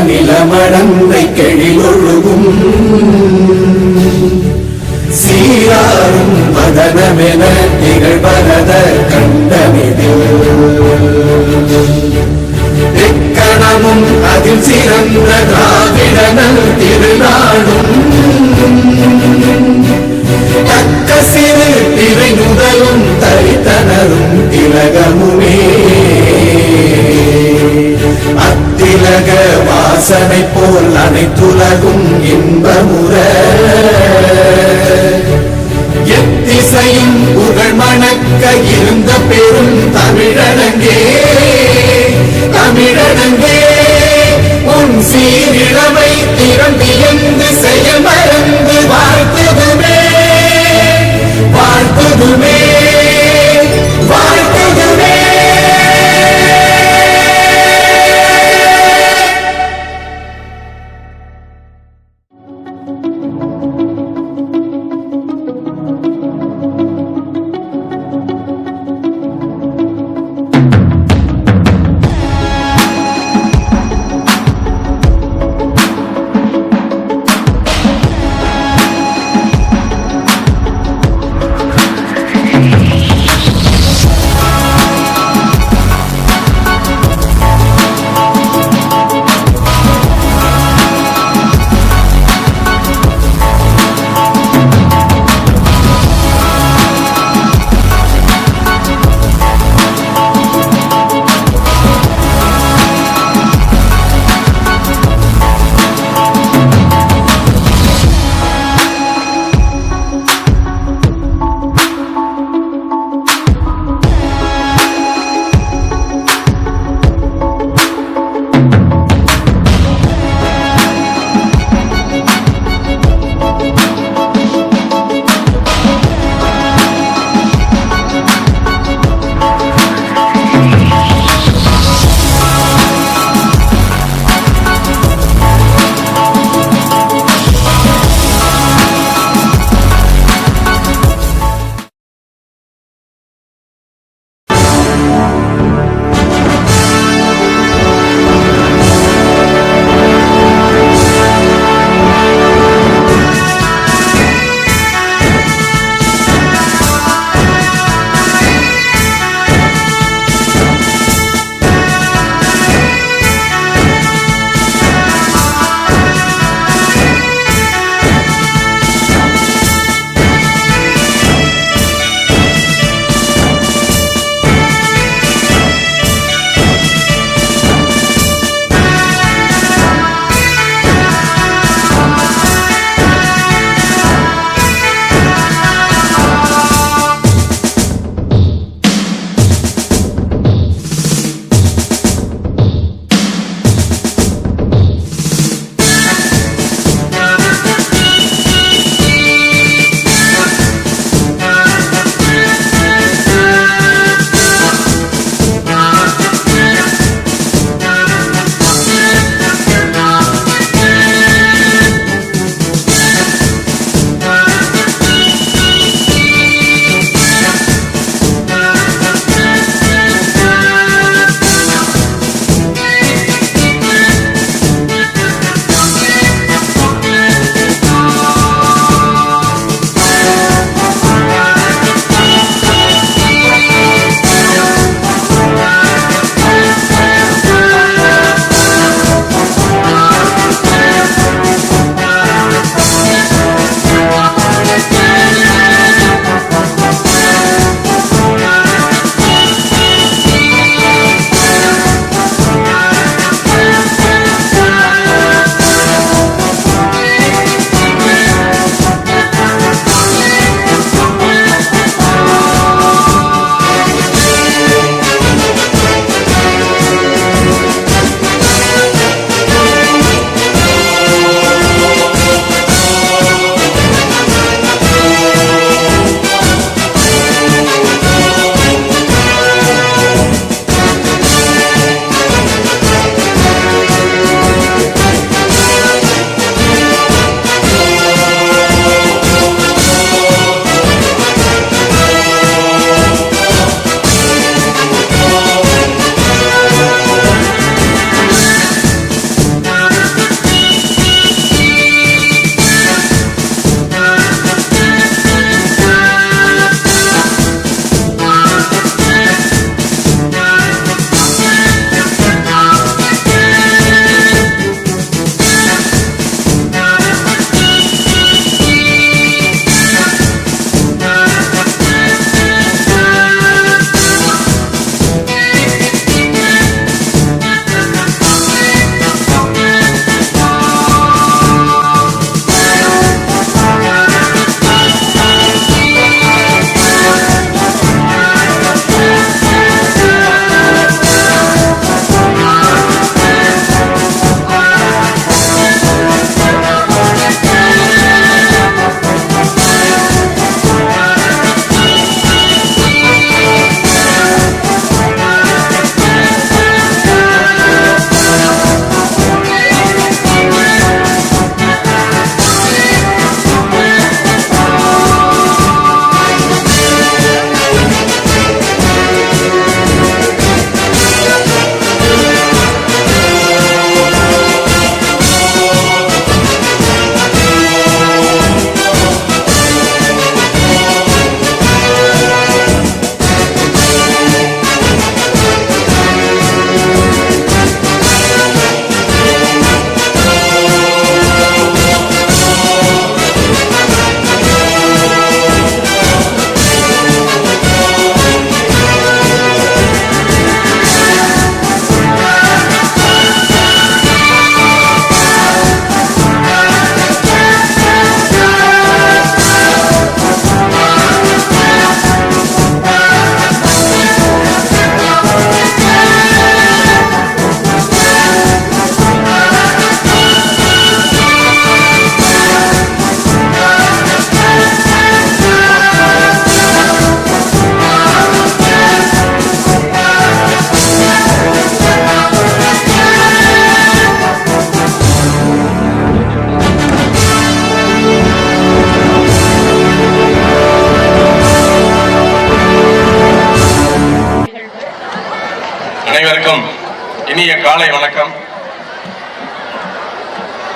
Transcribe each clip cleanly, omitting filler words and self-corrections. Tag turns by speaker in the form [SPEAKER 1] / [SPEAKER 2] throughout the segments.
[SPEAKER 1] நிலமடந்தை கெழிலொழுகும் சீராரும் வதனமென திகழ்வரத கண்டமிதில் எக்கணமும் அதில் சிறந்த திராவிடனல் திருநாடும் தக்க சிறு திரை நுதலும் தரித்தனரும் திலகமுமே அத்திலக வாசனை போல் அனைத்துலகும் இன்பமுற எத்திசையும் புகழ் மணக்க இருந்த பெரும் தமிழனங்கே தமிழனங்கே உன் சீரிழமை திறம் வியந்து செயல் மறந்து வாழ்த்துதுமே வாழ்த்துதுமே வாழ்த்துதுமே.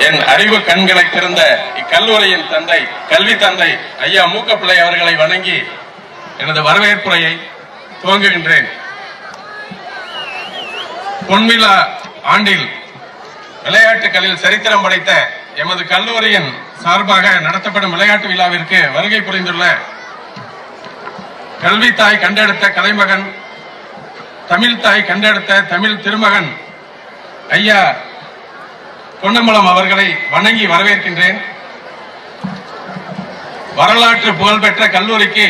[SPEAKER 2] என் அறிவு கண்களை திறந்த இக்கல்லூரியின் தந்தை, கல்வி தந்தை ஐயா மூக்கப்பிள்ளை அவர்களை வணங்கி எனது வரவேற்புரையை துவங்குகின்றேன். பொன்விழா ஆண்டில் விளையாட்டுகளில் சரித்திரம் படைத்த எமது கல்லூரியின் சார்பாக நடத்தப்படும் விளையாட்டு விழாவிற்கு வருகை புரிந்துள்ள கல்வி தாய் கண்டெடுத்த கலைமகன், தமிழ் தாய் கண்டெடுத்த தமிழ் திருமகன் ஐயா பொன்னம்பலம் அவர்களை வணங்கி வரவேற்கின்றேன். வரலாற்று புகழ்பெற்ற கல்லூரிக்கு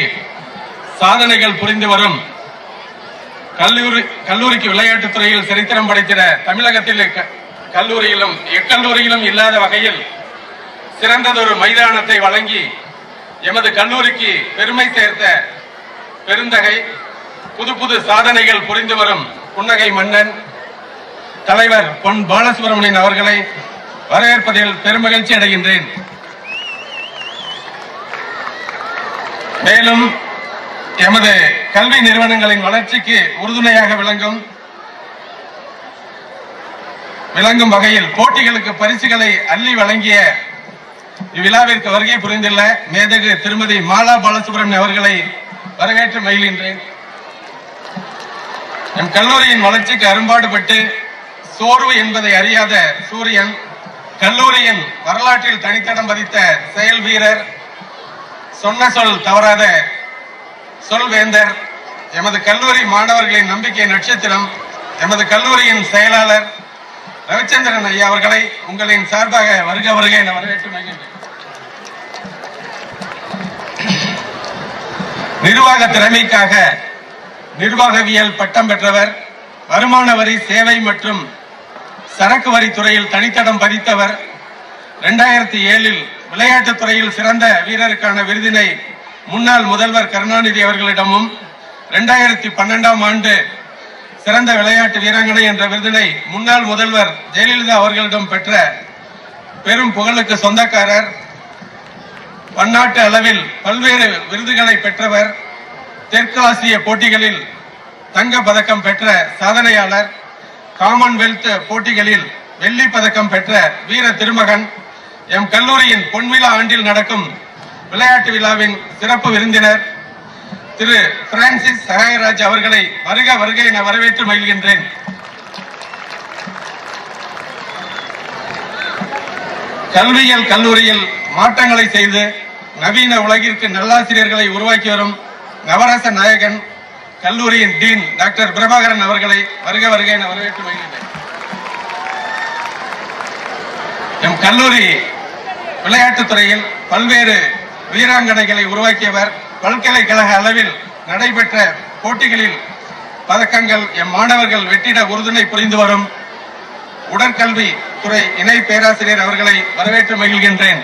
[SPEAKER 2] சாதனைகள் புரிந்து வரும் கல்லூரிக்கு விளையாட்டுத் துறையில் சரித்திரம் படைத்திட தமிழகத்தில் கல்லூரியிலும் எக்கல்லூரியிலும் இல்லாத வகையில் சிறந்ததொரு மைதானத்தை வழங்கி எமது கல்லூரிக்கு பெருமை சேர்த்த பெருந்தகை, புது புது சாதனைகள் புரிந்து வரும் புன்னகை மன்னன் தலைவர் பொன் பாலசுப்ரமணியன் அவர்களை வரவேற்பதில் பெருமகிழ்ச்சி அடைகின்றேன். மேலும் எமது கல்வி நிறுவனங்களின் வளர்ச்சிக்கு உறுதுணையாக விளங்கும் வகையில் போட்டிகளுக்கு பரிசுகளை அள்ளி வழங்கிய இவ்விழாவிற்கு வருகை புரிந்துள்ள மேதகு திருமதி மாலா பாலசுப்ரமணியன் அவர்களை வரவேற்று மகிழ்கின்றேன். எம் கல்லூரியின் வளர்ச்சிக்கு அரும்பாடுபட்டு சோர்வு என்பதை அறியாத சூரியன், கல்லூரியின் வரலாற்றில் தனித்தடம் பதித்த செயல் வீரர், சொன்ன சொல் தவறாத சொல்வேந்தர், எமது கல்லூரி மாணவர்களின் நம்பிக்கை நட்சத்திரம், எமது கல்லூரியின் செயலாளர் ரவிச்சந்திரன் ஐயா அவர்களை உங்களின் சார்பாக வருக வருக என வரவேற்று மகிழ்கிறேன். நிர்வாக திறமைக்காக நிர்வாகவியல் பட்டம் பெற்றவர், வருமான வரி, சேவை மற்றும் சரக்கு வரி துறையில் தனித்தடம் பதித்தவர், 2007 விளையாட்டுத் துறையில் சிறந்த வீரருக்கான விருதினை முன்னாள் முதல்வர் கருணாநிதி அவர்களிடமும் 2012ஆம் ஆண்டு சிறந்த விளையாட்டு வீராங்கனை என்ற விருதினை முன்னாள் முதல்வர் ஜெயலலிதா அவர்களிடம் பெற்ற பெரும் புகழுக்கு சொந்தக்காரர், பன்னாட்டு அளவில் பல்வேறு விருதுகளை பெற்றவர், தெற்கு ஆசிய போட்டிகளில் தங்க பதக்கம் பெற்ற சாதனையாளர், காமன்வெல்த் போட்டிகளில் வெள்ளி பதக்கம் பெற்ற வீர திருமகன், எம் கல்லூரியின் பொன்விழா ஆண்டில் நடக்கும் விளையாட்டு விழாவின் சிறப்பு விருந்தினர் திரு பிரான்சிஸ் சகாயராஜ் அவர்களை வருக வருக என வரவேற்று மகிழ்கின்றேன். கல்வியியல் கல்லூரியில் மாற்றங்களை செய்து நவீன உலகிற்கு நல்லாசிரியர்களை உருவாக்கி வரும் நவரச நாயகன் கல்லூரியின் டீன் டாக்டர் பிரபாகரன் அவர்களை வருக வருக என வரவேற்று மகிழ்கின்றேன். எம் கல்லூரி விளையாட்டுத் துறையில் பல்வேறு வீராங்கனைகளை உருவாக்கியவர், பல்கலைக்கழக அளவில் நடைபெற்ற போட்டிகளில் பதக்கங்கள் எம் மாணவர்கள் வெற்றிட உறுதுணை புரிந்து வரும் உடற்கல்வி துறை இணை பேராசிரியர் அவர்களை வரவேற்று மகிழ்கின்றேன்.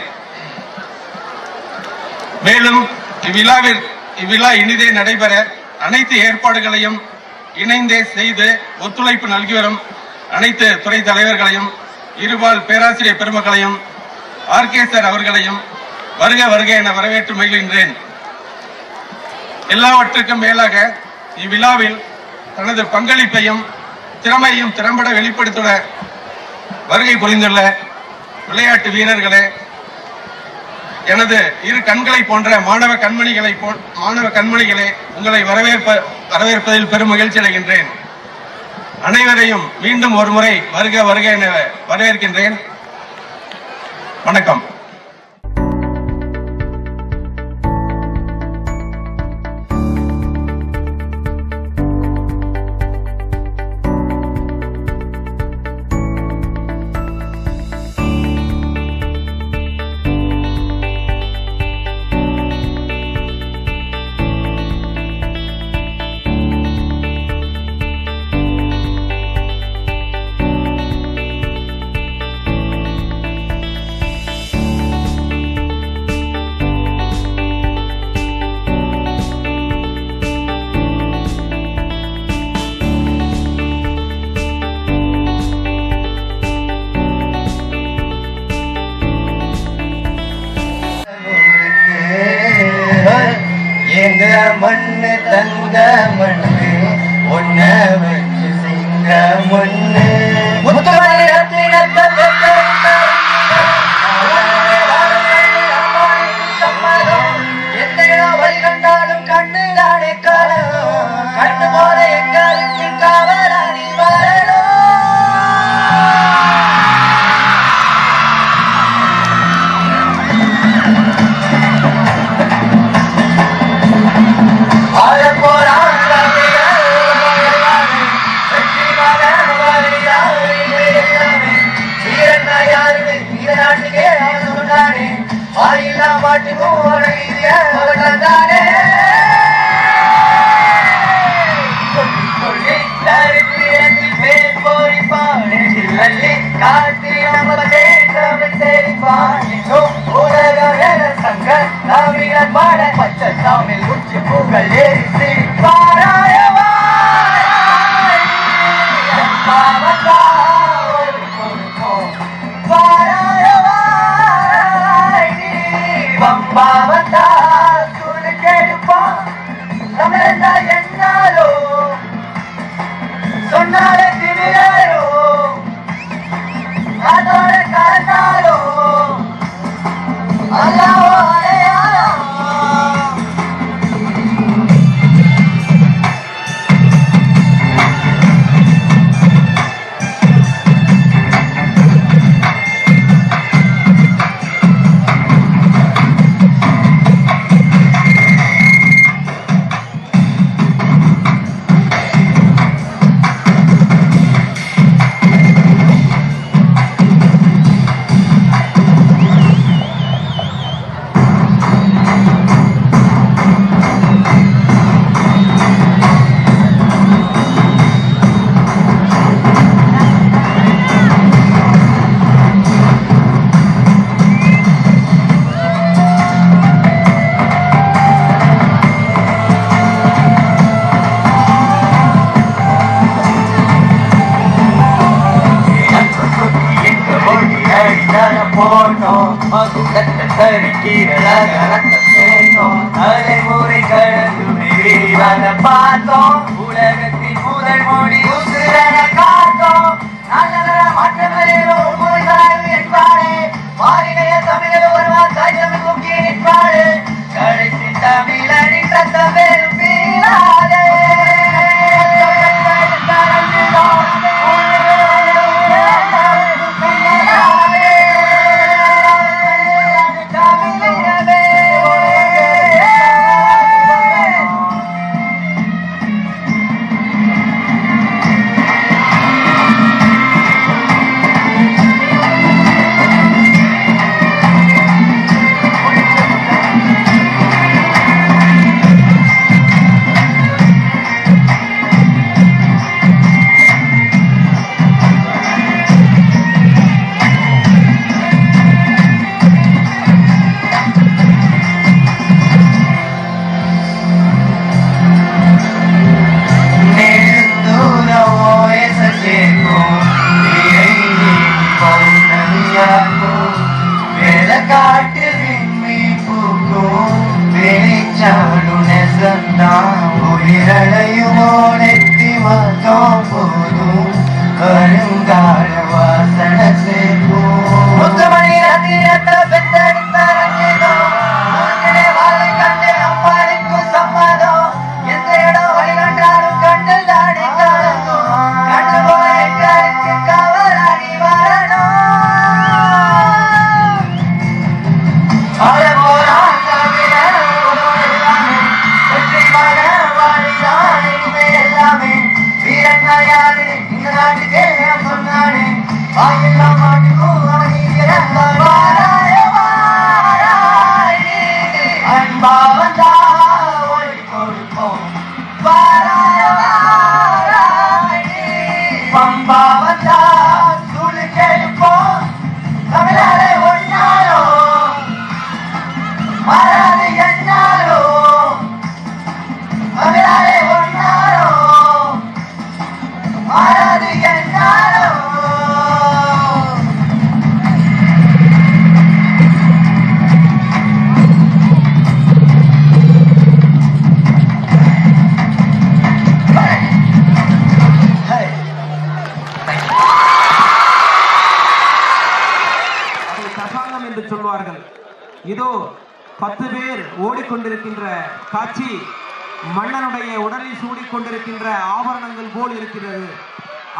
[SPEAKER 2] மேலும் இவ்விழா இனிதே நடைபெற அனைத்து ஏற்பாடுகளையும் இணைந்தே செய்து ஒத்துழைப்பு நல்கி வரும் அனைத்து துறை தலைவர்களையும், இருபால் பேராசிரியர் பெருமக்களையும், ஆர்கே சார் அவர்களையும் வருக வருக என வரவேற்று மகிழ்கின்றேன். எல்லாவற்றுக்கும் மேலாக இவ்விழாவில் தனது பங்களிப்பையும் திறமையும் திறம்பட வெளிப்படுத்த வருகை புரிந்துள்ள விளையாட்டு வீரர்களே, எனது இரு கண்களை போன்ற மாணவ கண்மணிகளே, உங்களை வரவேற்பதில் பெரும் மகிழ்ச்சி அடைகின்றேன். அனைவரையும் மீண்டும் ஒரு முறை வருக வருக என வரவேற்கின்றேன். வணக்கம்.
[SPEAKER 1] எங்க மண்ணு தங்க மண்ணு ஒன்ன வச்சு சிங்க மண்ணு முத்துமணி ரத்தினத்தை
[SPEAKER 3] நாட்டுக்கே சொன்னானே வாயில்லா மாட்டுக்கும் தானே காட்டி சங்க நவீன பாட பச்சை தமிழ் உச்சி புகழ் ஏசி பாராயவா பம்பாவத்தா துணி கேடுப்பா தமிழந்தா என்னாலோ சொன்னாலே திமிராயோ அதோட கலந்தாலோ அல்லாவோ அடையாளோ தலைமுறை கடந்து பார்த்தோம் உலகத்தின் முதல் மொழி உசிரன காத்தோம் நல்ல மாற்றங்களேனும் என்பாரே மாறினைய தமிழர் வருவார் தாய் தமிழ் முக்கிய நிற்பாரு கடைசி தமிழரின் சத்தமேலும் வீராதே
[SPEAKER 4] இதோ 10 பேர் ஓடிக்கொண்டிருக்கின்ற காட்சி மன்னனுடைய உடலில் சூடிக்கொண்டிருக்கின்ற ஆபரணங்கள் போல் இருக்கிறது.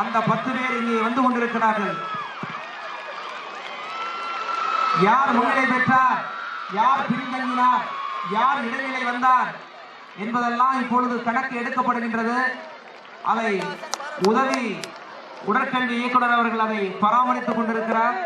[SPEAKER 4] அந்த 10 பேர் இங்கே வந்து கொண்டிருக்கிறார்கள். யார் முன்னிலை பெற்றார், யார் பின்தங்கினார், யார் இடைநிலை வந்தார் என்பதெல்லாம் இப்பொழுது கணக்கு எடுக்கப்படுகின்றது. அதை உதவி உடற்கல்வி இயக்குனர் அவர்கள் அதை பராமரித்துக் கொண்டிருக்கிறார்.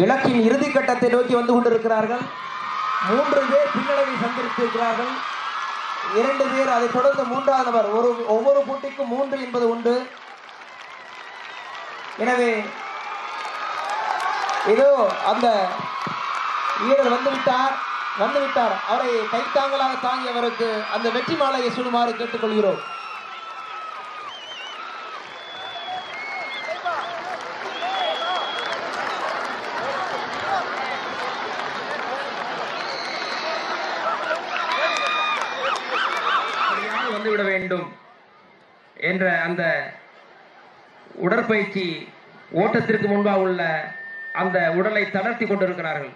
[SPEAKER 4] இலக்கின் இறுதி கட்டத்தை நோக்கி வந்து கொண்டிருக்கிறார்கள். 3 பேர் பின்னடைவை சந்தித்திருக்கிறார்கள். 2 பேர், அதை தொடர்ந்து 3வது நபர். ஒவ்வொரு போட்டிக்கும் 3 என்பது உண்டு. எனவே இதோ அந்த வீரர் வந்துவிட்டார். அவரை கைத்தாங்களாக தாங்கி அவருக்கு அந்த வெற்றி மாலையை சூடுமாறு கேட்டுக்கொள்கிறோம். வந்துவிட வேண்டும் என்ற அந்த உடற்பயிற்சி ஓட்டத்திற்கு முன்பாக உள்ள அந்த உடலை தளர்த்தி கொண்டிருக்கிறார்கள்.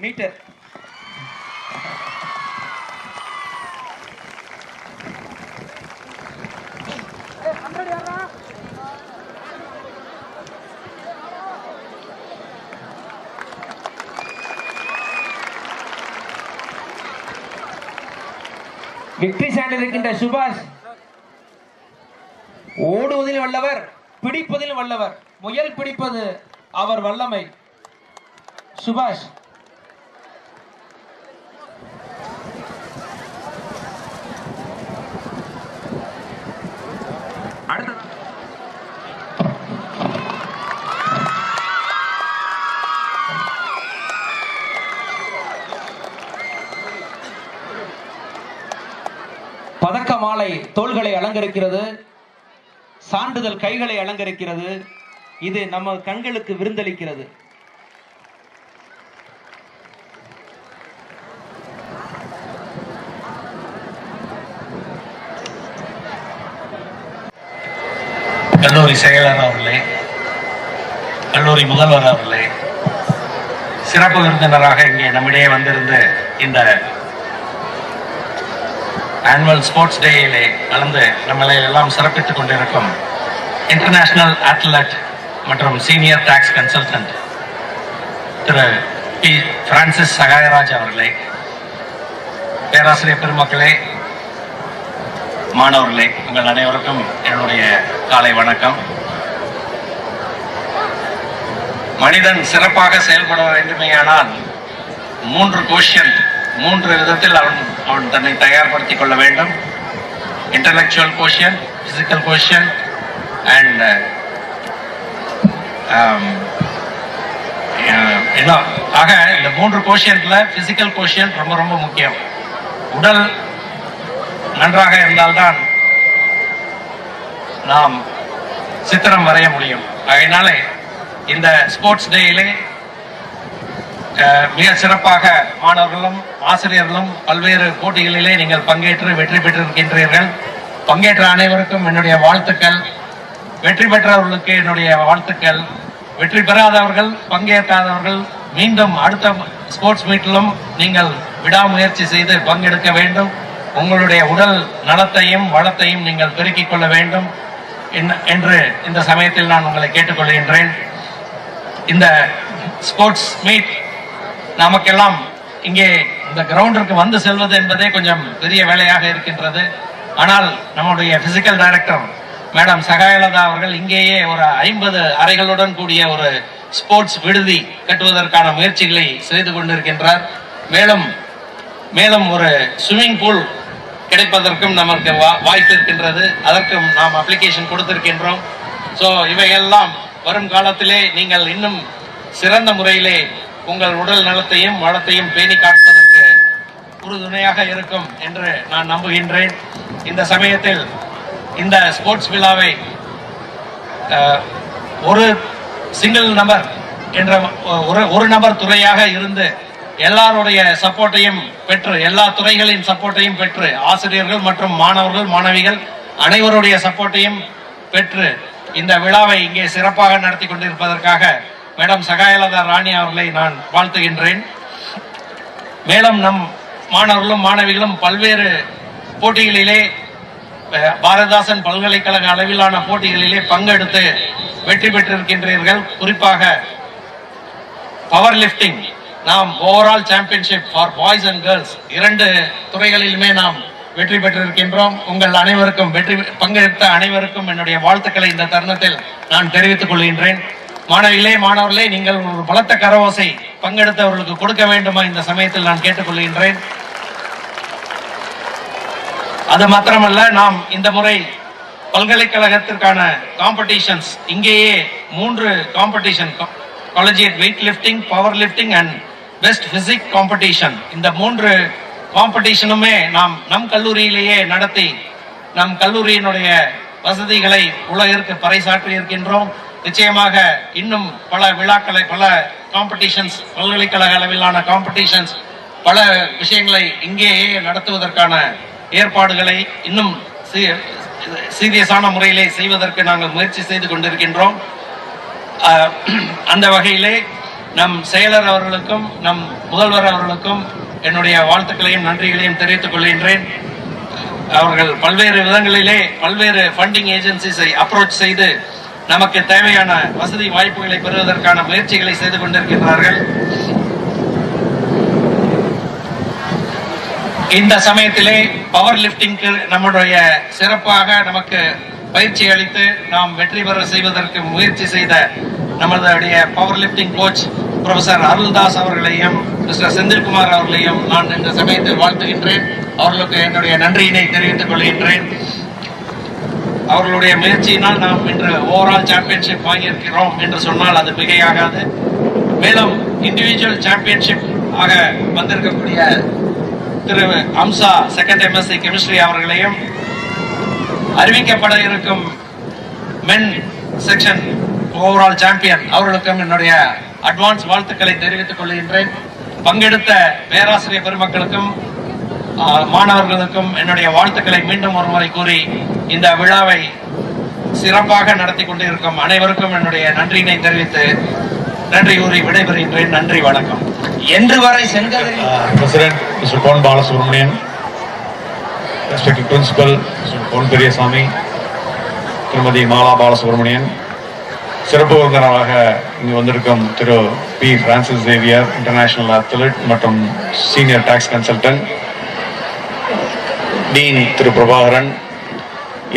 [SPEAKER 4] மீட்டர். வெற்றி சான்றிருக்கின்ற சுபாஷ் ஓடுவதில் வல்லவர், பிடிப்பதில் வல்லவர். முயல் பிடிப்பது அவர் வல்லமை. சுபாஷ் பதக்க மாலை தோள்களை அலங்கரிக்கிறது, சான்றிதழ் கைகளை அலங்கரிக்கிறது. இது நம்ம கண்களுக்கு விருந்தளிக்கிறது.
[SPEAKER 5] கல்லூரி செயலர் அவர்களே, கல்லூரி முதல்வர் அவர்களே, சிறப்பு விருந்தினராக இங்கே நம்மிடையே வந்திருந்து இந்த ஆனுவல் ஸ்போர்ட்ஸ் டேயிலே கலந்து நம்மளை எல்லாம் சிறப்பித்துக் கொண்டிருக்கும் இன்டர்நேஷனல் அத்லட் மற்றும் சீனியர் டாக்ஸ் கன்சல்டன்ட் திரு பி பிரான்சிஸ் சகாயராஜ் அவர்களே, பேராசிரியர் பெருமக்களே, மாணவர்களே, உங்கள் அனைவருக்கும் என்னுடைய காலை வணக்கம். மனிதன் சிறப்பாக செயல்பட வேண்டுமேயானால் 3 கோஷன், 3 விதத்தில் அவன் தன்னை தயார்படுத்திக் கொள்ள வேண்டும். Intellectual quotient, physical quotient and ஆக இந்த 3 கோஷன்ல பிசிக்கல் கோஷன் ரொம்ப ரொம்ப முக்கியம். உடல் நன்றாக இருந்தால்தான் நாம் சித்திரம் வரைய முடியும். அதனால இந்த ஸ்போர்ட்ஸ் டேயிலே மிக சிறப்பாக மாணவர்களும் ஆசிரியர்களும் பல்வேறு போட்டிகளிலே நீங்கள் பங்கேற்று வெற்றி பெற்றிருக்கின்றீர்கள். பங்கேற்ற அனைவருக்கும் என்னுடைய வாழ்த்துக்கள். வெற்றி பெற்றவர்களுக்கு என்னுடைய வாழ்த்துக்கள். வெற்றி பெறாதவர்கள், பங்கேற்காதவர்கள் மீண்டும் அடுத்த ஸ்போர்ட்ஸ் மீட்டிலும் நீங்கள் விடாமுயற்சி செய்து பங்கெடுக்க வேண்டும். உங்களுடைய உடல் நலத்தையும் வளத்தையும் நீங்கள் பெருக்கிக் கொள்ள வேண்டும் என்று இந்த சமயத்தில் நான் உங்களை கேட்டுக்கொள்கின்றேன். இந்த ஸ்போர்ட்ஸ் மீட் நமக்கெல்லாம் இங்கே இந்த கிரவுண்டிற்கு வந்து செல்வது என்பதே கொஞ்சம் பெரிய வேலையாக இருக்கின்றது. ஆனால் நம்முடைய பிசிக்கல் டைரக்டர் மேடம் சகாயலதா அவர்கள் இங்கேயே ஒரு 50 அறைகளுடன் கூடிய ஒரு ஸ்போர்ட்ஸ் விடுதி கட்டுவதற்கான முயற்சிகளை செய்து கொண்டிருக்கின்றார். மேலும் ஒரு ஸ்விம்மிங் பூல் கிடைப்பதற்கும் நமக்கு வாய்ப்பு இருக்கின்றது. அதற்கும் நாம் அப்ளிகேஷன் கொடுத்திருக்கின்றோம். ஸோ இவையெல்லாம் வரும் காலத்திலே நீங்கள் இன்னும் சிறந்த முறையிலே உங்கள் உடல் நலத்தையும் வளத்தையும் பேணி காப்பதற்கு உறுதுணையாக இருக்கும் என்று நான் நம்புகின்றேன். இந்த சமயத்தில் இந்த ஸ்போர்ட்ஸ் விழாவை ஒரு சிங்கிள் நபர் என்ற ஒரு நபர் துறையாக இருந்து எல்லாருடைய சப்போர்ட்டையும் பெற்று, எல்லா துறைகளின் சப்போர்ட்டையும் பெற்று, ஆசிரியர்கள் மற்றும் மாணவர்கள் மாணவிகள் அனைவருடைய சப்போர்ட்டையும் பெற்று இந்த விழாவை இங்கே சிறப்பாக நடத்தி கொண்டிருப்பதற்காக மேடம் சகாயலதா ராணி அவர்களை நான் வாழ்த்துகின்றேன். மேலும் நம் மாணவர்களும் மாணவிகளும் பல்வேறு போட்டிகளிலே, பாரதிதாசன் பல்கலைக்கழக அளவிலான போட்டிகளிலே பங்கெடுத்து வெற்றி பெற்றிருக்கின்றீர்கள். குறிப்பாக பவர் லிப்டிங் நாம் overall championship for boys and girls 2 துறைகளிலுமே நாம் வெற்றி பெற்றிருக்கின்றோம். உங்கள் அனைவருக்கும் பங்கெடுத்த அனைவருக்கும் என்னுடைய வாழ்த்துக்களை இந்த தருணத்தில் நான் தெரிவித்துக் கொள்கின்றேன். மாணவர்களே, நீங்கள் ஒரு பலத்த கரவோசை பங்கெடுத்தவர்களுக்கு கொடுக்க வேண்டுமா இந்த சமயத்தில் நான் கேட்டுக்கொள்கின்றேன். அது மாத்திரமல்ல, நாம் இந்த முறை பல்கலைக்கழகத்திற்கான காம்படிஷன்ஸ் இங்கேயே 3 competition, collegiate weight lifting, power lifting and best physique competition, இந்த 3 காம்படிஷனுமே நாம் நம் கல்லூரியிலேயே நடத்தி நம் கல்லூரியினுடைய வசதிகளை உலகிற்கு பறைசாற்றி இருக்கின்றோம். நிச்சயமாக இன்னும் பல விழாக்களை, பல காம்படிஷன்ஸ், பல்கலைக்கழக அளவிலான காம்படிஷன்ஸ், பல விஷயங்களை இங்கேயே நடத்துவதற்கான ஏற்பாடுகளை இன்னும் சீரியஸான முறையிலே செய்வதற்கு நாங்கள் முயற்சி செய்து கொண்டிருக்கின்றோம். அந்த வகையிலே நம் செயலர் அவர்களுக்கும் நம் முதல்வர் அவர்களுக்கும் என்னுடைய வாழ்த்துக்களையும் நன்றிகளையும் தெரிவித்துக் கொள்கின்றேன். அவர்கள் பல்வேறு விதங்களிலே பல்வேறு ஃபண்டிங் ஏஜென்சிஸை அப்ரோச் செய்து நமக்கு தேவையான வசதி வாய்ப்புகளை பெறுவதற்கான முயற்சிகளை செய்து கொண்டிருக்கின்றார்கள். இந்த சமயத்திலே பவர் லிப்டிங்க்கு நம்முடைய சிறப்பாக நமக்கு பயிற்சி அளித்து நாம் வெற்றி பெற செய்வதற்கு முயற்சி செய்த நம்மளுடைய power lifting coach professor Aruldas அவர்களையும் மிஸ்டர் செந்தில்குமார் அவர்களையும் நான் இந்த சமயத்தில் வாழ்த்துகின்றேன். அவர்களுக்கு என்னுடைய நன்றியினை தெரிவித்துக் கொள்கின்றேன். அவர்களுடைய முயற்சியினால் நாம் இன்று ஓவரால் சாம்பியன்ஷிப் வாங்கியிருக்கிறோம் என்று சொன்னால் அது மிகையாகாது. மேலும் இண்டிவிஜுவல் சாம்பியன்ஷிப் ஆக வந்திருக்கக்கூடிய திரு அம்சா செகண்ட் எம்எஸ்சி கெமிஸ்ட்ரி அவர்களையும் அறிவிக்கப்பட இருக்கும் மென் செக்ஷன் ஓவரால் சாம்பியன் அவர்களுக்கும் என்னுடைய அட்வான்ஸ் வாழ்த்துக்களை தெரிவித்துக் கொள்கின்றேன். பங்கெடுத்த பேராசிரியர் பெருமக்களுக்கும் மாணவர்களுக்கும் என்னுடைய வாழ்த்துக்களை மீண்டும் ஒரு முறை கூறி இந்த விழாவை சிறப்பாக நடத்தி கொண்டிருக்கும் அனைவருக்கும் என்னுடைய நன்றியினை தெரிவித்து நன்றி கூறி விடைபெறுகின்றேன். நன்றி, வணக்கம். என்று வரை செங்கதில்
[SPEAKER 6] பிரசிடென்ட் மிஸ்டர் பொன் பாலசுப்ரமணியன், ரெஸ்பெக்டட் பிரின்சிபல் மிஸ்டர் பொன் பெரியசாமி, திருமதி மாலா பாலசுப்ரமணியன், சிறப்பு விருந்தினராக இங்கு வந்திருக்கும் திரு P Francis Xavier, international athlete மற்றும் சீனியர் டாக்ஸ் கன்சல்டன்ட், டீன் திரு பிரபாகரன்,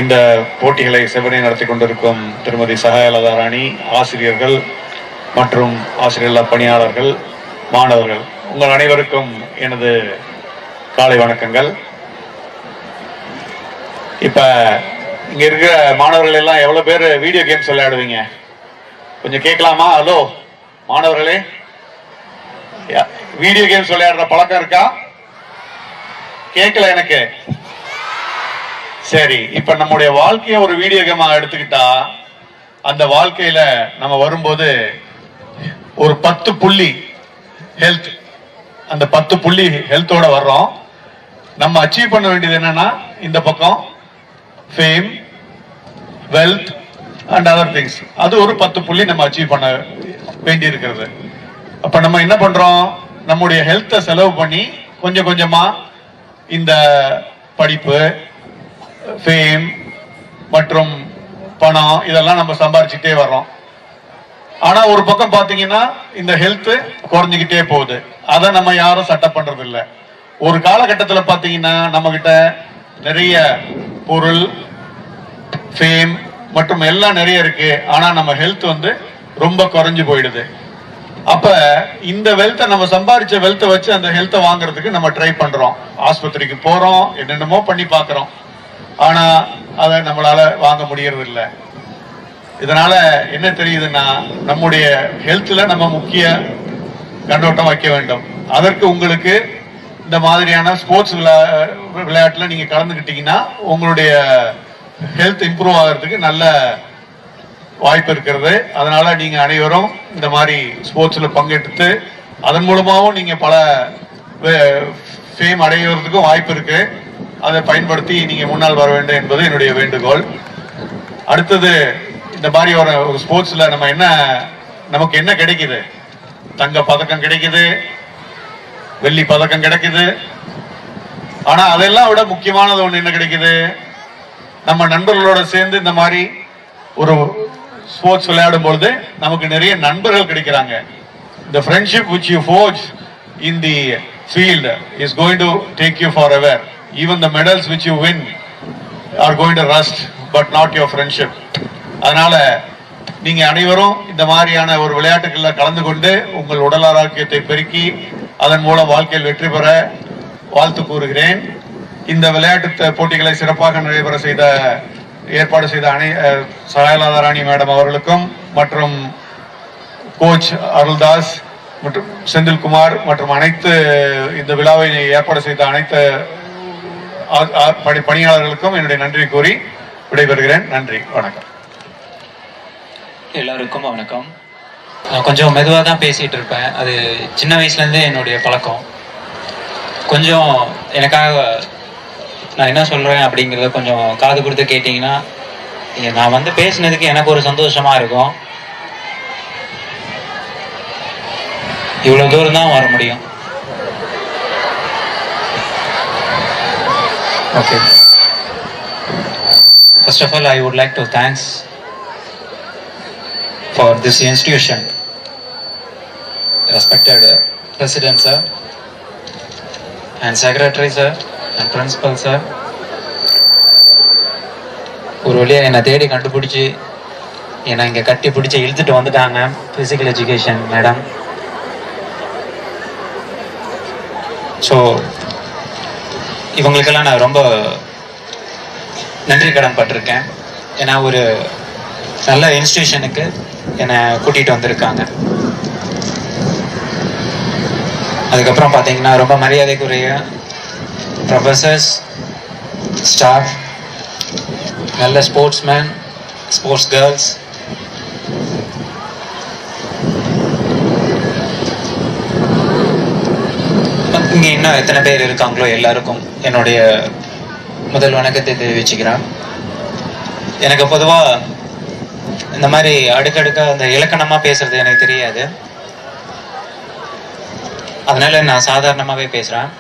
[SPEAKER 6] இந்த போட்டிகளை செவனே நடத்தி கொண்டிருக்கும் திருமதி சகாயலதா ராணி, ஆசிரியர்கள் மற்றும் ஆசிரியர் பணியாளர்கள், மாணவர்கள், உங்கள் அனைவருக்கும் எனது காலை வணக்கங்கள். இப்ப இங்க இருக்கிற மாணவர்கள் எல்லாம் எவ்வளவு பேர் வீடியோ கேம்ஸ் விளையாடுவீங்க? கொஞ்சம் கேட்கலாமா? ஹலோ மாணவர்களே, வீடியோ கேம்ஸ் விளையாடுற பழக்கம் இருக்கா? கேட்கல எனக்கு. சரி, இப்ப நம்முடைய வாழ்க்கைய ஒரு வீடியோ கேமா எடுத்துக்கிட்டா அந்த வாழ்க்கையில நம்ம வரும்போது ஒரு 10 புள்ளி ஹெல்த், அந்த 10 புள்ளி ஹெல்த்தோட வர்றோம். நம்ம அச்சீவ் பண்ண வேண்டியது என்னன்னா இந்த பக்கம் fame, wealth and other things, அது ஒரு 10 புள்ளி நம்ம அச்சீவ் பண்ண வேண்டி இருக்கிறது. அப்ப நம்ம என்ன பண்றோம்? நம்முடைய ஹெல்த்தை செலவு பண்ணி கொஞ்சம் கொஞ்சமா இந்த படிப்பு, ஃபேம் மற்றும் பணம் இதெல்லாம் நம்ம சம்பாரிச்சுட்டே வர்றோம். ஆனா ஒரு பக்கம் பாத்தீங்கன்னா இந்த ஹெல்த் குறைஞ்சுக்கிட்டே போகுது. அதை நம்ம யாரும் சட்டம் பண்றது இல்லை. ஒரு காலகட்டத்தில் பாத்தீங்கன்னா நம்ம கிட்ட நிறைய பொருள், ஃபேம் மற்றும் எல்லாம் நிறைய இருக்கு. ஆனா நம்ம ஹெல்த் ரொம்ப குறைஞ்சு போயிடுது. அப்ப இந்த வெல்த்தை, நம்ம சம்பாதிச்ச வெல்த்தை வச்சு அந்த ஹெல்த்தை வாங்குறதுக்கு நம்ம ட்ரை பண்றோம். ஆஸ்பத்திரிக்கு போறோம், என்னென்னமோ பண்ணி பாக்குறோம். ஆனா அதை நம்மளால வாங்க முடியறது இல்லை. இதனால என்ன தெரியுதுன்னா, நம்முடைய ஹெல்த்ல நம்ம முக்கிய கண்ணோட்டம் வைக்க வேண்டும். அதற்கு உங்களுக்கு இந்த மாதிரியான ஸ்போர்ட்ஸ் விளையாட்டுல நீங்க கலந்துக்கிட்டீங்கன்னா உங்களுடைய ஹெல்த் இம்ப்ரூவ் ஆகிறதுக்கு நல்ல வாய்ப்பு இருக்கிறது. அதனால நீங்க அனைவரும் இந்த மாதிரி ஸ்போர்ட்ஸ்ல பங்கெடுத்து அதன் மூலமாகவும் நீங்க பல ஃபேம் அடைகிறதுக்கும் வாய்ப்பு இருக்கு. அதை பயன்படுத்தி நீங்க முன்னால் வர வேண்டும் என்பது என்னுடைய வேண்டுகோள். அடுத்தது, இந்த மாதிரி ஒரு ஸ்போர்ட்ஸ்ல நமக்கு என்ன கிடைக்குது? தங்க பதக்கம் கிடைக்குது, வெள்ளி பதக்கம் கிடைக்குது. ஆனா அதெல்லாம் விட முக்கியமானது ஒண்ணு என்ன கிடைக்குது? நம்ம நண்பர்களோட சேர்ந்து இந்த மாதிரி ஒரு ஸ்போர்ட்ஸ் விளையாடும் பொழுது நமக்கு நிறைய நண்பர்கள் கிடைக்கிறாங்க. The friendship which you forge in the field is going to take you forever. Even the medals which you win are going to rust, but not your friendship. அதனால நீங்க அனைவரும் இந்த மாதிரியான ஒரு விளையாட்டுகள்ல கலந்து கொண்டு உங்கள் உடல் ஆரோக்கியத்தை பெருக்கி அதன் மூலம் வாழ்க்கையில் வெற்றி பெற வாழ்த்து கூறுகிறேன். இந்த விளையாட்டு போட்டிகளை சிறப்பாக நடைபெற ஏற்பாடு செய்த சகாயலதா ராணி மேடம் அவர்களுக்கும் மற்றும் கோச் அருள்தாஸ் மற்றும் செந்தில்குமார் மற்றும் அனைத்து இந்த விழாவை ஏற்பாடு செய்த அனைத்து பணியாளர்களுக்கும் என்னுடைய நன்றி கூறி விடைபெறுகிறேன். நன்றி, வணக்கம்.
[SPEAKER 7] எல்லாருக்கும் வணக்கம். நான் கொஞ்சம் மெதுவாக தான் பேசிகிட்டு இருப்பேன். அது சின்ன வயசுலேருந்தே என்னுடைய பழக்கம். கொஞ்சம் எனக்காக நான் என்ன சொல்கிறேன் அப்படிங்கிறத கொஞ்சம் காது கொடுத்து கேட்டிங்கன்னா நான் பேசினதுக்கு எனக்கு ஒரு சந்தோஷமாக இருக்கும். இவ்வளோ தூரம் தான் வர முடியும். Okay, first of all I would like to thanks for this institution, respected president sir and secretary sir and principal sir. ஒரு வழியாக என்னை தேடி கண்டுபிடிச்சி என்னை இங்கே கட்டி பிடிச்சி இழுத்துட்டு வந்துட்டாங்க ஃபிசிக்கல் எஜுகேஷன் மேடம். ஸோ இவங்களுக்கெல்லாம் நான் ரொம்ப நன்றி கடன் பட்டிருக்கேன். ஏன்னா ஒரு நல்ல இன்ஸ்டிடியூஷனுக்கு என்னை கூட்டிகிட்டு வந்திருக்காங்க. அதுக்கப்புறம் பார்த்தீங்கன்னா ரொம்ப மரியாதைக்குரிய ப்ரொஃபஸர்ஸ், ஸ்டாஃப், நல்ல ஸ்போர்ட்ஸ்மேன், ஸ்போர்ட்ஸ் கேர்ள்ஸ், இங்கே இன்னும் எத்தனை பேர் இருக்காங்களோ எல்லாருக்கும் என்னுடைய முதல் வணக்கத்தை தெரிவிச்சுக்கிறேன். எனக்கு பொதுவாக இந்த மாதிரி அடுக்கடுக்காக அந்த இலக்கணமாக பேசுறது எனக்கு தெரியாது. அதனால நான் சாதாரணமாகவே பேசுகிறேன்.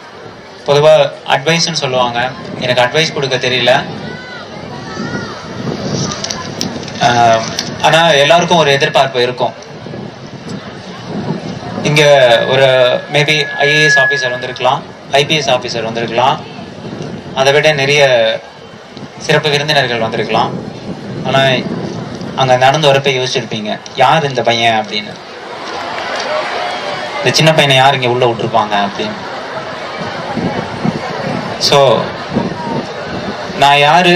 [SPEAKER 7] பொதுவாக அட்வைஸ்ன்னு சொல்லுவாங்க, எனக்கு அட்வைஸ் கொடுக்க தெரியல. ஆனால் எல்லாருக்கும் ஒரு எதிர்பார்ப்பு இருக்கும். இங்கே ஒரு மேபி ஐஏஎஸ் ஆஃபீஸர் வந்திருக்கலாம், ஐபிஎஸ் ஆஃபீஸர் வந்திருக்கலாம், அதை விட நிறைய சிறப்பு விருந்தினர்கள் வந்திருக்கலாம். ஆனால் அங்கே நடந்து வரப்ப யோசிச்சிருப்பீங்க, யார் இந்த பையன் அப்படின்னு, இந்த சின்ன பையனை யார் இங்கே உள்ளே விட்டுருப்பாங்க அப்படின்னு. ஸோ நான் யார்,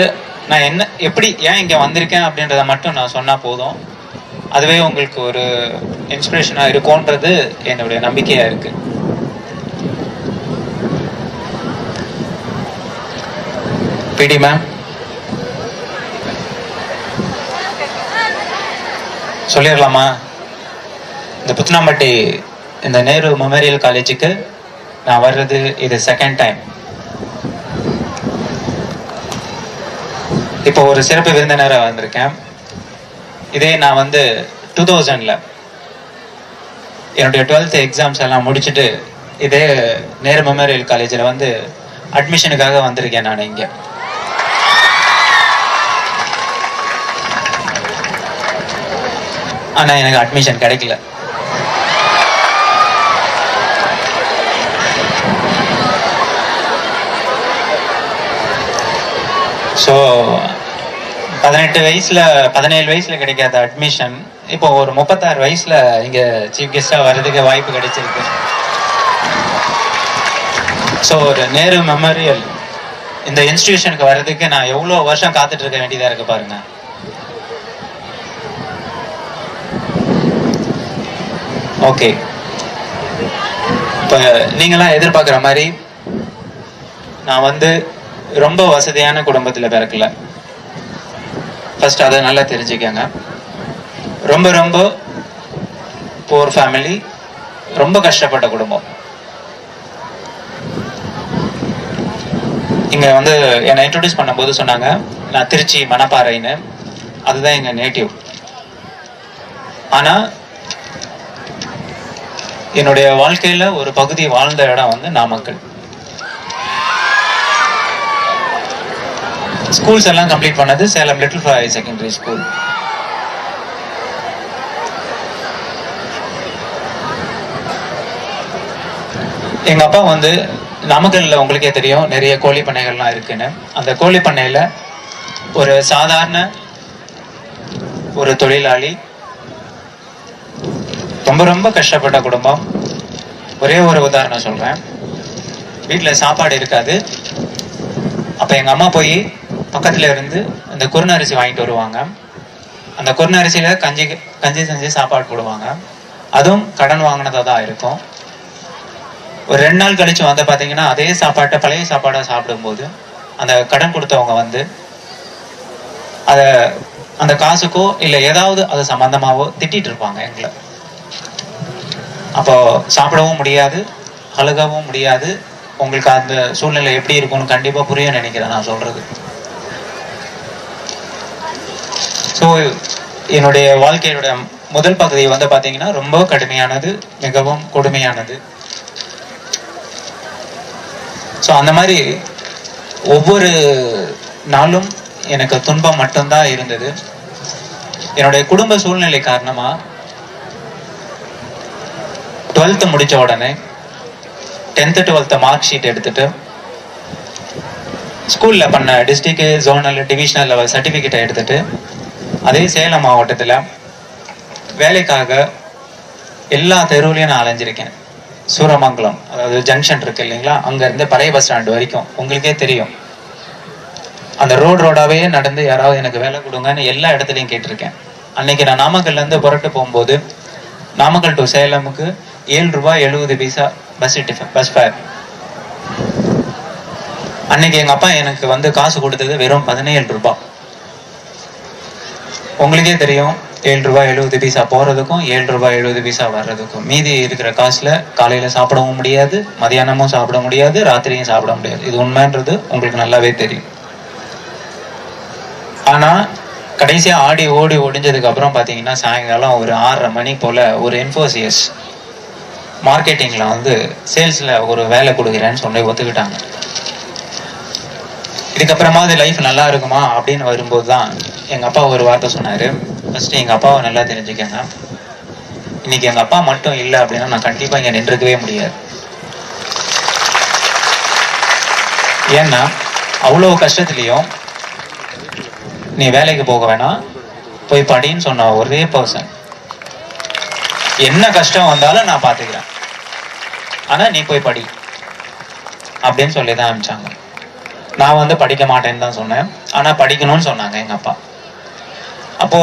[SPEAKER 7] நான் என்ன, எப்படி, ஏன் இங்கே வந்திருக்கேன் அப்படின்றத மட்டும் நான் சொன்னால் போதும். அதுவே உங்களுக்கு ஒரு இன்ஸ்பிரேஷனாக இருக்கும்ன்றது என்னுடைய நம்பிக்கையாக இருக்கு. பிடி மேம் சொல்லிடலாமா? இந்த புத்தனாம்பட்டி இந்த நேரு மெமோரியல் காலேஜுக்கு நான் வர்றது இது செகண்ட் டைம். இப்போ ஒரு சிறப்பு விருந்தினராக வந்திருக்கேன். இதே நான் 2000 என்னுடைய 12th எக்ஸாம்ஸ் எல்லாம் முடிச்சுட்டு இதே நேரு மெமோரியல் காலேஜில் அட்மிஷனுக்காக வந்திருக்கேன் நான் இங்கே. ஆனால் எனக்கு அட்மிஷன் கிடைக்கல. ஸோ 17 வயசுல கிடைக்காத அட்மிஷன் இப்போ ஒரு 36 வயசுல இங்க சீஃப் கெஸ்டா வர்றதுக்கு வாய்ப்பு கிடைச்சிருக்கு. ஸோ ஒரு நேரு மெமோரியல் இந்த இன்ஸ்டிடியூஷனுக்கு வர்றதுக்கு நான் எவ்வளோ வருஷம் காத்துட்டு இருக்க வேண்டியதா இருக்கு பாருங்க. ஓகே, இப்போ நீங்களாம் எதிர்பார்க்குற மாதிரி நான் ரொம்ப வசதியான குடும்பத்தில் பிறக்கல. ஃபர்ஸ்ட் அதை நல்லா தெரிஞ்சுக்கங்க. ரொம்ப ரொம்ப புவர் ஃபேமிலி, ரொம்ப கஷ்டப்பட்ட குடும்பம். இங்கே என்னை இன்ட்ரோடியூஸ் பண்ணும்போது சொன்னாங்க நான் திருச்சி மணப்பாறைன்னு, அதுதான் எங்கள் நேட்டிவ். ஆனால் என்னுடைய வாழ்க்கையில் ஒரு பகுதி வாழ்ந்த இடம் நாமக்கல். ஸ்கூல்ஸ் எல்லாம் கம்ப்ளீட் பண்ணது Salem little flower secondary school. எங்க அப்பா நாமக்கல்ல உங்களுக்கே தெரியும் நிறைய கோழி பண்ணைகள்லாம் இருக்குன்னு. அந்த கோழி பண்ணையில ஒரு சாதாரண ஒரு தொழிலாளி, ரொம்ப ரொம்ப கஷ்டப்பட்ட குடும்பம். ஒரே ஒரு உதாரணம் சொல்றேன். வீட்டில் சாப்பாடு இருக்காது. அப்ப எங்க அம்மா போய் பக்கத்துல இருந்து அந்த குறுநரிசி வாங்கிட்டு வருவாங்க. அந்த குறுநரிசியில கஞ்சி செஞ்சு சாப்பாடு போடுவாங்க. அதுவும் கடன் வாங்கினதா தான் இருக்கும். ஒரு 2 நாள் கழிச்சு பாத்தீங்கன்னா அதே சாப்பாட்டை பழைய சாப்பாடா சாப்பிடும்போது அந்த கடன் கொடுத்தவங்க அந்த காசுக்கோ இல்லை ஏதாவது அது சம்பந்தமாவோ திட்டிட்டு இருப்பாங்க எங்களை. அப்போ சாப்பிடவும் முடியாது, அழுகவும் முடியாது. உங்களுக்கு அந்த சூழ்நிலை எப்படி இருக்கும்னு கண்டிப்பா புரியும் நினைக்கிறேன் நான் சொல்றது. ஸோ என்னுடைய வாழ்க்கையோட முதல் பகுதி வந்து பாத்தீங்கன்னா ரொம்ப கடுமையானது, மிகவும் கொடுமையானது. ஸோ அந்த மாதிரி ஒவ்வொரு நாளும் எனக்கு துன்பம் மட்டும்தான் இருந்தது. என்னுடைய குடும்ப சூழ்நிலை காரணமா 12th முடிச்ச உடனே 10th 12th மார்க் ஷீட் எடுத்துட்டு ஸ்கூல்ல பண்ண டிஸ்ட்ரிக்ட், ஜோனல், டிவிஷனல் லெவல் சர்டிபிகேட்டை எடுத்துட்டு அதே சேலம் மாவட்டத்துல வேலைக்காக எல்லா தெருவுலையும் நான் அலைஞ்சிருக்கேன். சூரமங்கலம், அதாவது ஜங்ஷன் இருக்கு இல்லைங்களா, அங்க இருந்து பழைய பஸ் ஸ்டாண்டு வரைக்கும் உங்களுக்கே தெரியும். அந்த ரோடாவே நடந்து யாராவது எனக்கு வேலை கொடுங்கன்னு எல்லா இடத்துலையும் கேட்டிருக்கேன். அன்னைக்கு நான் நாமக்கல்ல இருந்து புறட்டு போகும்போது நாமக்கல் டு சேலமுக்கு 7 ரூபாய் 70 பைசா பஸ் ஃபேர். அன்னைக்கு எங்க அப்பா எனக்கு வந்து காசு கொடுத்தது வெறும் 17 ரூபாய். உங்களுக்கே தெரியும், 7 ரூபாய் 70 பைசா போறதுக்கும் 7 ரூபாய் 70 பைசா வர்றதுக்கும். மீதி இருக்கிற காசுல காலையில சாப்பிடவும் முடியாது, மதியானமும் சாப்பிட முடியாது, ராத்திரியும் சாப்பிட முடியாது. இது உண்மைன்றது உங்களுக்கு நல்லாவே தெரியும். ஆனா கடைசியா ஆடி ஓடி ஒடிஞ்சதுக்கு அப்புறம் பாத்தீங்கன்னா சாயங்காலம் ஒரு 6:30 மணி போல ஒரு இன்ஃபோசியஸ் மார்க்கெட்டிங்ல வந்து சேல்ஸ்ல ஒரு வேலை கொடுக்குறேன்னு சொல்லி ஒத்துக்கிட்டாங்க. இதுக்கப்புறமா அது லைஃப் நல்லா இருக்குமா அப்படின்னு வரும்போது தான் எங்க அப்பா ஒரு வார்த்தை சொன்னாரு. ஃபர்ஸ்ட் எங்க அப்பாவை நல்லா தெரிஞ்சுக்கங்க. இன்னைக்கு எங்க அப்பா மட்டும் இல்லை அப்படின்னா நான் கண்டிப்பா இங்க நின்றுக்கவே முடியாது. ஏன்னா அவ்வளவு கஷ்டத்துலயும் நீ வேலைக்கு போக வேணாம், போய் படின்னு சொன்ன ஒரே பர்சன். என்ன கஷ்டம் வந்தாலும் நான் பாத்துக்கிறேன், ஆனா நீ போய் படி அப்படின்னு சொல்லிதான் அனுப்பிச்சாங்க. நான் வந்து படிக்க மாட்டேன்னு தான் சொன்னேன், ஆனா படிக்கணும்னு சொன்னாங்க எங்க அப்பா. அப்போ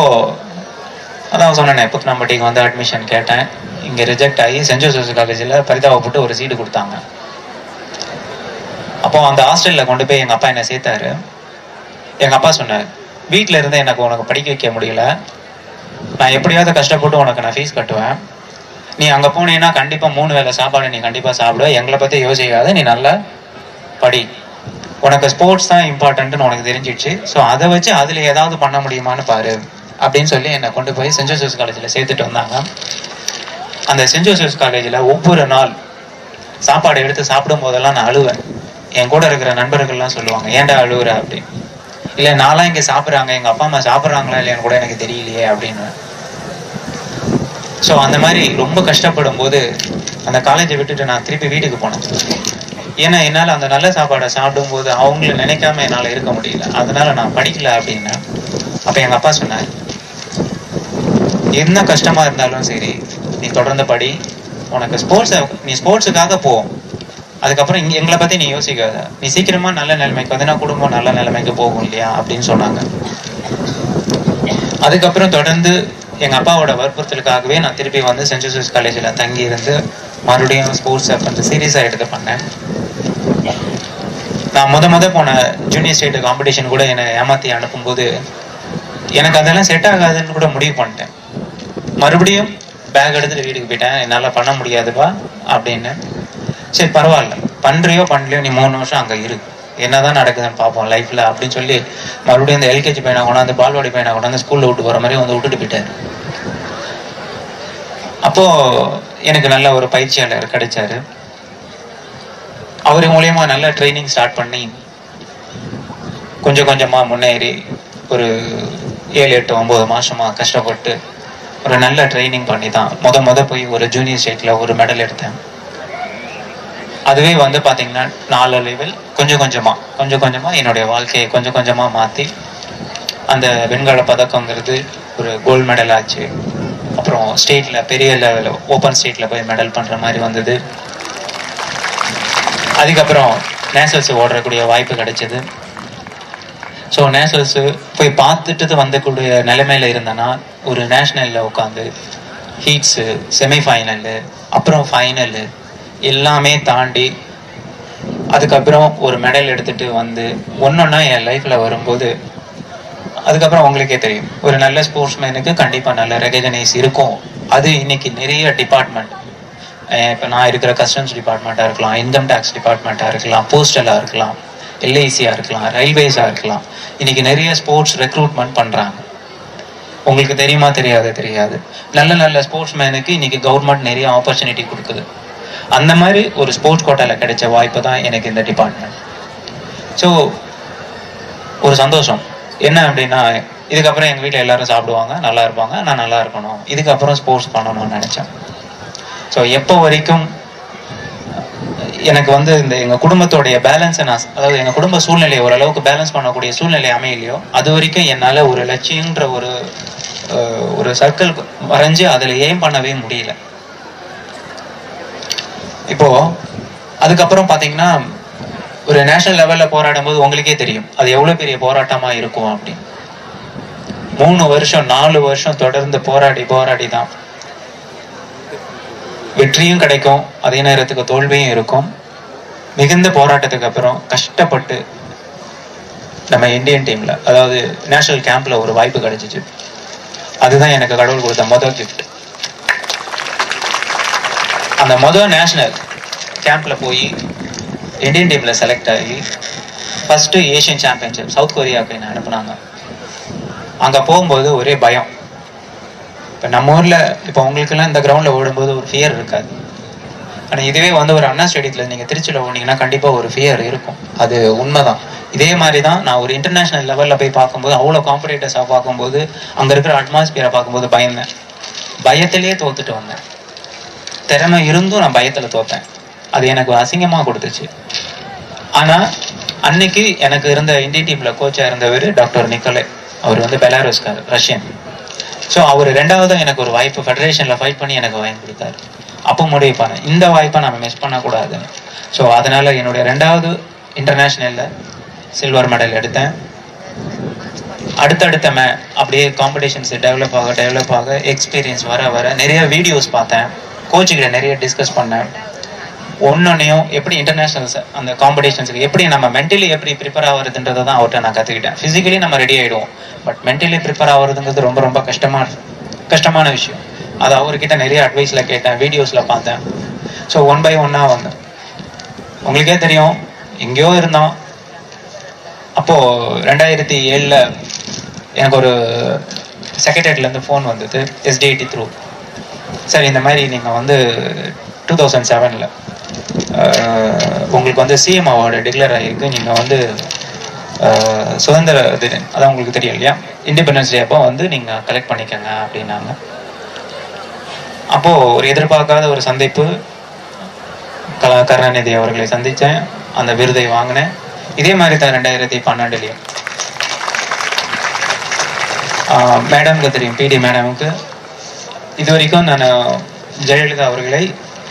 [SPEAKER 7] அதான் சொன்னேன், புத்தனம்பட்டிக்கு வந்து அட்மிஷன் கேட்டேன். இங்க ரிஜெக்ட் ஆகி சென்ட் ஜோசப்ஸ் காலேஜில் பரிதாபப்பட்டு ஒரு சீட்டு கொடுத்தாங்க. அப்போ அந்த ஹாஸ்டல்ல கொண்டு போய் எங்க அப்பா என்னை சேர்த்தாரு. எங்க அப்பா சொன்னார், வீட்டில இருந்து எனக்கு உனக்கு படிக்க வைக்க முடியல, நான் எப்படியாவது கஷ்டப்பட்டு உனக்கு நான் ஃபீஸ் கட்டுவேன். நீ அங்க போனீங்கன்னா கண்டிப்பா 3 வேளை சாப்பாடு நீ கண்டிப்பா சாப்பிடுவ, எங்களை பத்தி யோசிக்காத, நீ நல்லா படி, உனக்கு ஸ்போர்ட்ஸ் தான் இம்பார்ட்டன்ட்னு உனக்கு தெரிஞ்சிடுச்சு. ஸோ அதை வச்சு அதுல ஏதாவது பண்ண முடியுமான்னு பாரு அப்படின்னு சொல்லி என்னை கொண்டு போய் சென்ட் ஜோசப்ஸ் காலேஜில் சேர்த்துட்டு வந்தாங்க. அந்த சென்ட் ஜோசப்ஸ் காலேஜில் ஒவ்வொரு நாள் சாப்பாடு எடுத்து சாப்பிடும் போதெல்லாம் நான் அழுவேன். என் கூட இருக்கிற நண்பர்கள்லாம் சொல்லுவாங்க, ஏன்டா அழுவுற அப்படின்னு. இல்லை, நான்லாம் இங்கே சாப்பிட்றாங்க, எங்கள் அப்பா அம்மா சாப்பிட்றாங்களா இல்லையான்னு கூட எனக்கு தெரியலையே அப்படின்னு. ஸோ அந்த மாதிரி ரொம்ப கஷ்டப்படும் போது அந்த காலேஜை விட்டுட்டு நான் திருப்பி வீட்டுக்கு போனேன். ஏன்னா என்னால் அந்த நல்ல சாப்பாடை சாப்பிடும்போது அவங்கள நினைக்காம என்னால் இருக்க முடியல. அதனால நான் படிக்கல அப்படின்னு. அப்போ எங்கள் அப்பா சொன்னார், என்ன கஷ்டமா இருந்தாலும் சரி நீ தொடர்ந்து படி, உனக்கு நீ ஸ்போர்ட்ஸுக்காக போ, அதுக்கப்புறம் எங்களை பத்தி நீ யோசிக்காத, நீ சீக்கிரமா நல்ல நிலைமைக்கு வந்து குடும்பம் நல்ல நிலைமைக்கு போகும் இல்லையா அப்படின்னு சொன்னாங்க. அதுக்கப்புறம் தொடர்ந்து எங்க அப்பாவோட வற்புறுத்தலுக்காகவே நான் திருப்பி வந்து சென்ட் ஜோசப்ஸ் காலேஜில் தங்கி இருந்து மறுபடியும் ஸ்போர்ட்ஸை கொஞ்சம் சீரியஸாக எடுத்து பண்ணேன். நான் முத போன ஜூனியர் ஸ்டேட் காம்படிஷன் கூட என்னை ஏமாத்தி அனுப்பும்போது எனக்கு அதெல்லாம் செட் ஆகாதுன்னு கூட முடிவு பண்ணிட்டேன். மறுபடியும் பேக் எடுத்துட்டு வீட்டுக்கு போயிட்டேன், என்னால் பண்ண முடியாதுப்பா அப்படின்னு. சரி பரவாயில்ல, பண்றியோ பண்ணலையோ நீ 3 வருஷம் அங்கே இருக்கு, என்னதான் நடக்குதுன்னு பார்ப்போம் லைஃப்ல அப்படின்னு சொல்லி மறுபடியும் அந்த எல்கேஜி பையனை கொண்டாந்து பால்வாடி பையனை கொண்டாந்து ஸ்கூல்ல விட்டு போற மாதிரி வந்து விட்டுட்டு போயிட்டாரு. அப்போ எனக்கு நல்ல ஒரு பயிற்சியாளர் கிடைச்சாரு. அவர் மூலியமா நல்ல ட்ரைனிங் ஸ்டார்ட் பண்ணி கொஞ்சம் கொஞ்சமா முன்னேறி ஒரு 7, 8, 9 மாசமா கஷ்டப்பட்டு ஒரு நல்ல ட்ரைனிங் பண்ணி தான் முத போய் ஒரு ஜூனியர் ஸ்டேட்ல ஒரு மெடல் எடுத்தேன். அதுவே வந்து பாத்தீங்கன்னா 4 லெவல் கொஞ்சம் கொஞ்சமா என்னுடைய வாழ்க்கையை கொஞ்சம் கொஞ்சமா மாத்தி அந்த வெண்கல பதக்கங்கிறது ஒரு கோல்டு மெடல் ஆச்சு. அப்புறம் ஸ்டேட்ல பெரிய லெவல் ஓப்பன் ஸ்டேட்ல போய் மெடல் பண்ற மாதிரி வந்தது. அதுக்கப்புறம் நேஷனல்ஸ் ஓடுறக்கூடிய வாய்ப்பு கிடைச்சது. ஸோ நேஷனல்ஸ் போய் பார்த்துட்டு வந்தக்கூடிய நிலைமையில இருந்தேன்னா ஒரு நேஷனல்ல உட்காந்து ஹீட்ஸு, செமிஃபைனலு, அப்புறம் ஃபைனலு எல்லாமே தாண்டி அதுக்கப்புறம் ஒரு மெடல் எடுத்துட்டு வந்து ஒன்னொன்னா என் லைஃப்ல வரும்போது அதுக்கப்புறம் உங்களுக்கே தெரியும், ஒரு நல்ல ஸ்போர்ட்ஸ்மேனுக்கு கண்டிப்பா நல்ல ரெகக்னைஸ் இருக்கும். அது இன்னைக்கு நிறைய டிபார்ட்மெண்ட், இப்போ நான் இருக்கிற கஸ்டம்ஸ் டிபார்ட்மெண்ட்டாக இருக்கலாம், இன்கம் டேக்ஸ் டிபார்ட்மெண்ட்டாக இருக்கலாம், போஸ்டலாக இருக்கலாம், எல்ஐசியாக இருக்கலாம், ரயில்வேஸாக இருக்கலாம், இன்னைக்கு நிறைய ஸ்போர்ட்ஸ் ரெக்ரூட்மெண்ட் பண்ணுறாங்க. உங்களுக்கு தெரியுமா தெரியாது. நல்ல நல்ல ஸ்போர்ட்ஸ் மேனுக்கு இன்னைக்கு கவர்மெண்ட் நிறைய ஆப்பர்ச்சுனிட்டி கொடுக்குது. அந்த மாதிரி ஒரு ஸ்போர்ட்ஸ் கோட்டால கிடைச்ச வாய்ப்பு தான் எனக்கு இந்த டிபார்ட்மெண்ட். ஸோ ஒரு சந்தோஷம் என்ன அப்படின்னா, இதுக்கப்புறம் எங்கள் வீட்டில் எல்லாரும் சாப்பிடுவாங்க, நல்லா இருப்பாங்க, நான் நல்லா இருக்கணும், இதுக்கப்புறம் ஸ்போர்ட்ஸ் பண்ணணும்னு நினச்சேன். ஸோ எப்போ வரைக்கும் எனக்கு வந்து இந்த எங்கள் குடும்பத்தோடைய பேலன்ஸை அதாவது எங்கள் குடும்ப சூழ்நிலையை ஓரளவுக்கு பேலன்ஸ் பண்ணக்கூடிய சூழ்நிலை அமையலையோ அது வரைக்கும் என்னால் ஒரு லட்சியன்ற ஒரு சர்க்கிள் வரைஞ்சு அதில் எய்ம் பண்ணவே முடியல. இப்போ அதுக்கப்புறம் பார்த்தீங்கன்னா ஒரு நேஷனல் லெவலில் போராடும் போது உங்களுக்கே தெரியும் அது எவ்வளோ பெரிய போராட்டமாக இருக்கும் அப்படின்னு. 3 வருஷம் 4 வருஷம் தொடர்ந்து போராடி தான் வெற்றியும் கிடைக்கும், அதே நேரத்துக்கு தோல்வியும் இருக்கும். மிகுந்த போராட்டத்துக்கு அப்புறம் கஷ்டப்பட்டு நம்ம இந்தியன் டீம்ல, அதாவது நேஷனல் கேம்ப்ல ஒரு வாய்ப்பு கிடைச்சிச்சு. அதுதான் எனக்கு கடவுள் கொடுத்த முதல் கிஃப்ட். அந்த முதல் நேஷனல் கேம்ப்ல போய் இந்தியன் டீம்ல செலக்ட் ஆகி ஃபர்ஸ்ட் ஏஷியன் சாம்பியன்ஷிப் சவுத் கொரியாவுக்கு என்ன அனுப்புனாங்க. அங்க போகும்போது ஒரே பயம். இப்போ நம்ம ஊர்ல இப்போ உங்களுக்கெல்லாம் இந்த கிரவுண்ட்ல ஓடும்போது ஒரு ஃபியர் இருக்காது. ஆனால் இதுவே வந்து ஒரு அண்ணா ஸ்டேடியத்தில் நீங்கள் திருச்சியில் ஓடினீங்கன்னா கண்டிப்பாக ஒரு ஃபியர் இருக்கும். அது உண்மைதான். இதே மாதிரி தான் நான் ஒரு இன்டர்நேஷனல் லெவலில் போய் பார்க்கும்போது அவ்வளோ காம்படிட்டர்ஸாக பார்க்கும்போது அங்கே இருக்கிற அட்மாஸ்பியரை பார்க்கும்போது பயந்தேன். பயத்திலே தோத்துட்டு வந்தேன். திறமை இருந்தும் நான் பயத்தில் தோத்தேன். அது எனக்கு அசிங்கமாக கொடுத்துச்சு. ஆனால் அன்னைக்கு எனக்கு இருந்த இந்தியன் டீமில் கோச்சாக இருந்தவர் டாக்டர் நிக்கோலே. அவர் வந்து பெலாரஸ்கார், ரஷ்யன். ஸோ அவர் 2வது எனக்கு ஒரு வாய்ப்பு ஃபெடரேஷனில் ஃபைட் பண்ணி எனக்கு வாங்கி கொடுத்தாரு. அப்போ முடிவு பண்ணேன் இந்த வாய்ப்பை நம்ம மிஸ் பண்ணக்கூடாதுன்னு. ஸோ அதனால் என்னுடைய 2வது இன்டர்நேஷ்னலில் சில்வர் மெடல் எடுத்தேன். அடுத்தடுத்த அப்படியே காம்படிஷன்ஸ் டெவலப் ஆக எக்ஸ்பீரியன்ஸ் வர நிறைய வீடியோஸ் பார்த்தேன். கோச்சுக்கிட்ட நிறைய டிஸ்கஸ் பண்ணேன். ஒன்னொன்னையும் எப்படி இன்டர்நேஷனல்ஸ் அந்த காம்படிஷன்ஸுக்கு எப்படி நம்ம மென்டலி எப்படி ப்ரிப்பேர் ஆகுறதுன்றதை தான் அவர்கிட்ட நான் கற்றுக்கிட்டேன். ஃபிசிக்கலி நம்ம ரெடி ஆகிடுவோம், பட் மென்டலி ப்ரிப்பேர் ஆகுறதுங்கிறது ரொம்ப ரொம்ப கஷ்டமான விஷயம். அது அவர்கிட்ட நிறைய அட்வைஸில் கேட்டேன், வீடியோஸில் பார்த்தேன். ஸோ 1 by 1 வந்தேன். உங்களுக்கே தெரியும் எங்கேயோ இருந்தோம். அப்போது 2007 எனக்கு ஒரு செக்ரட்டரியேட்லேருந்து ஃபோன் வந்தது, SDIT த்ரூ. சார் இந்த மாதிரி நீங்கள் வந்து 2007 உங்களுக்கு வந்து CM அவார்டு டிக்ளேர் ஆகிருக்கு, நீங்கள் வந்து சுதந்திர தினம் அதான் உங்களுக்கு தெரியும் இல்லையா, இண்டிபெண்டன்ஸ் டே அப்போ வந்து நீங்கள் கலெக்ட் பண்ணிக்கோங்க அப்படின்னாங்க. அப்போது ஒரு எதிர்பார்க்காத ஒரு சந்திப்பு, கருணாநிதி அவர்களை சந்தித்தேன், அந்த விருதை வாங்கினேன். இதே மாதிரி தான் 2012 மேடம்க்கு தெரியும், PD மேடமுக்கு. இது வரைக்கும் நான் ஜெயலலிதா அவர்களை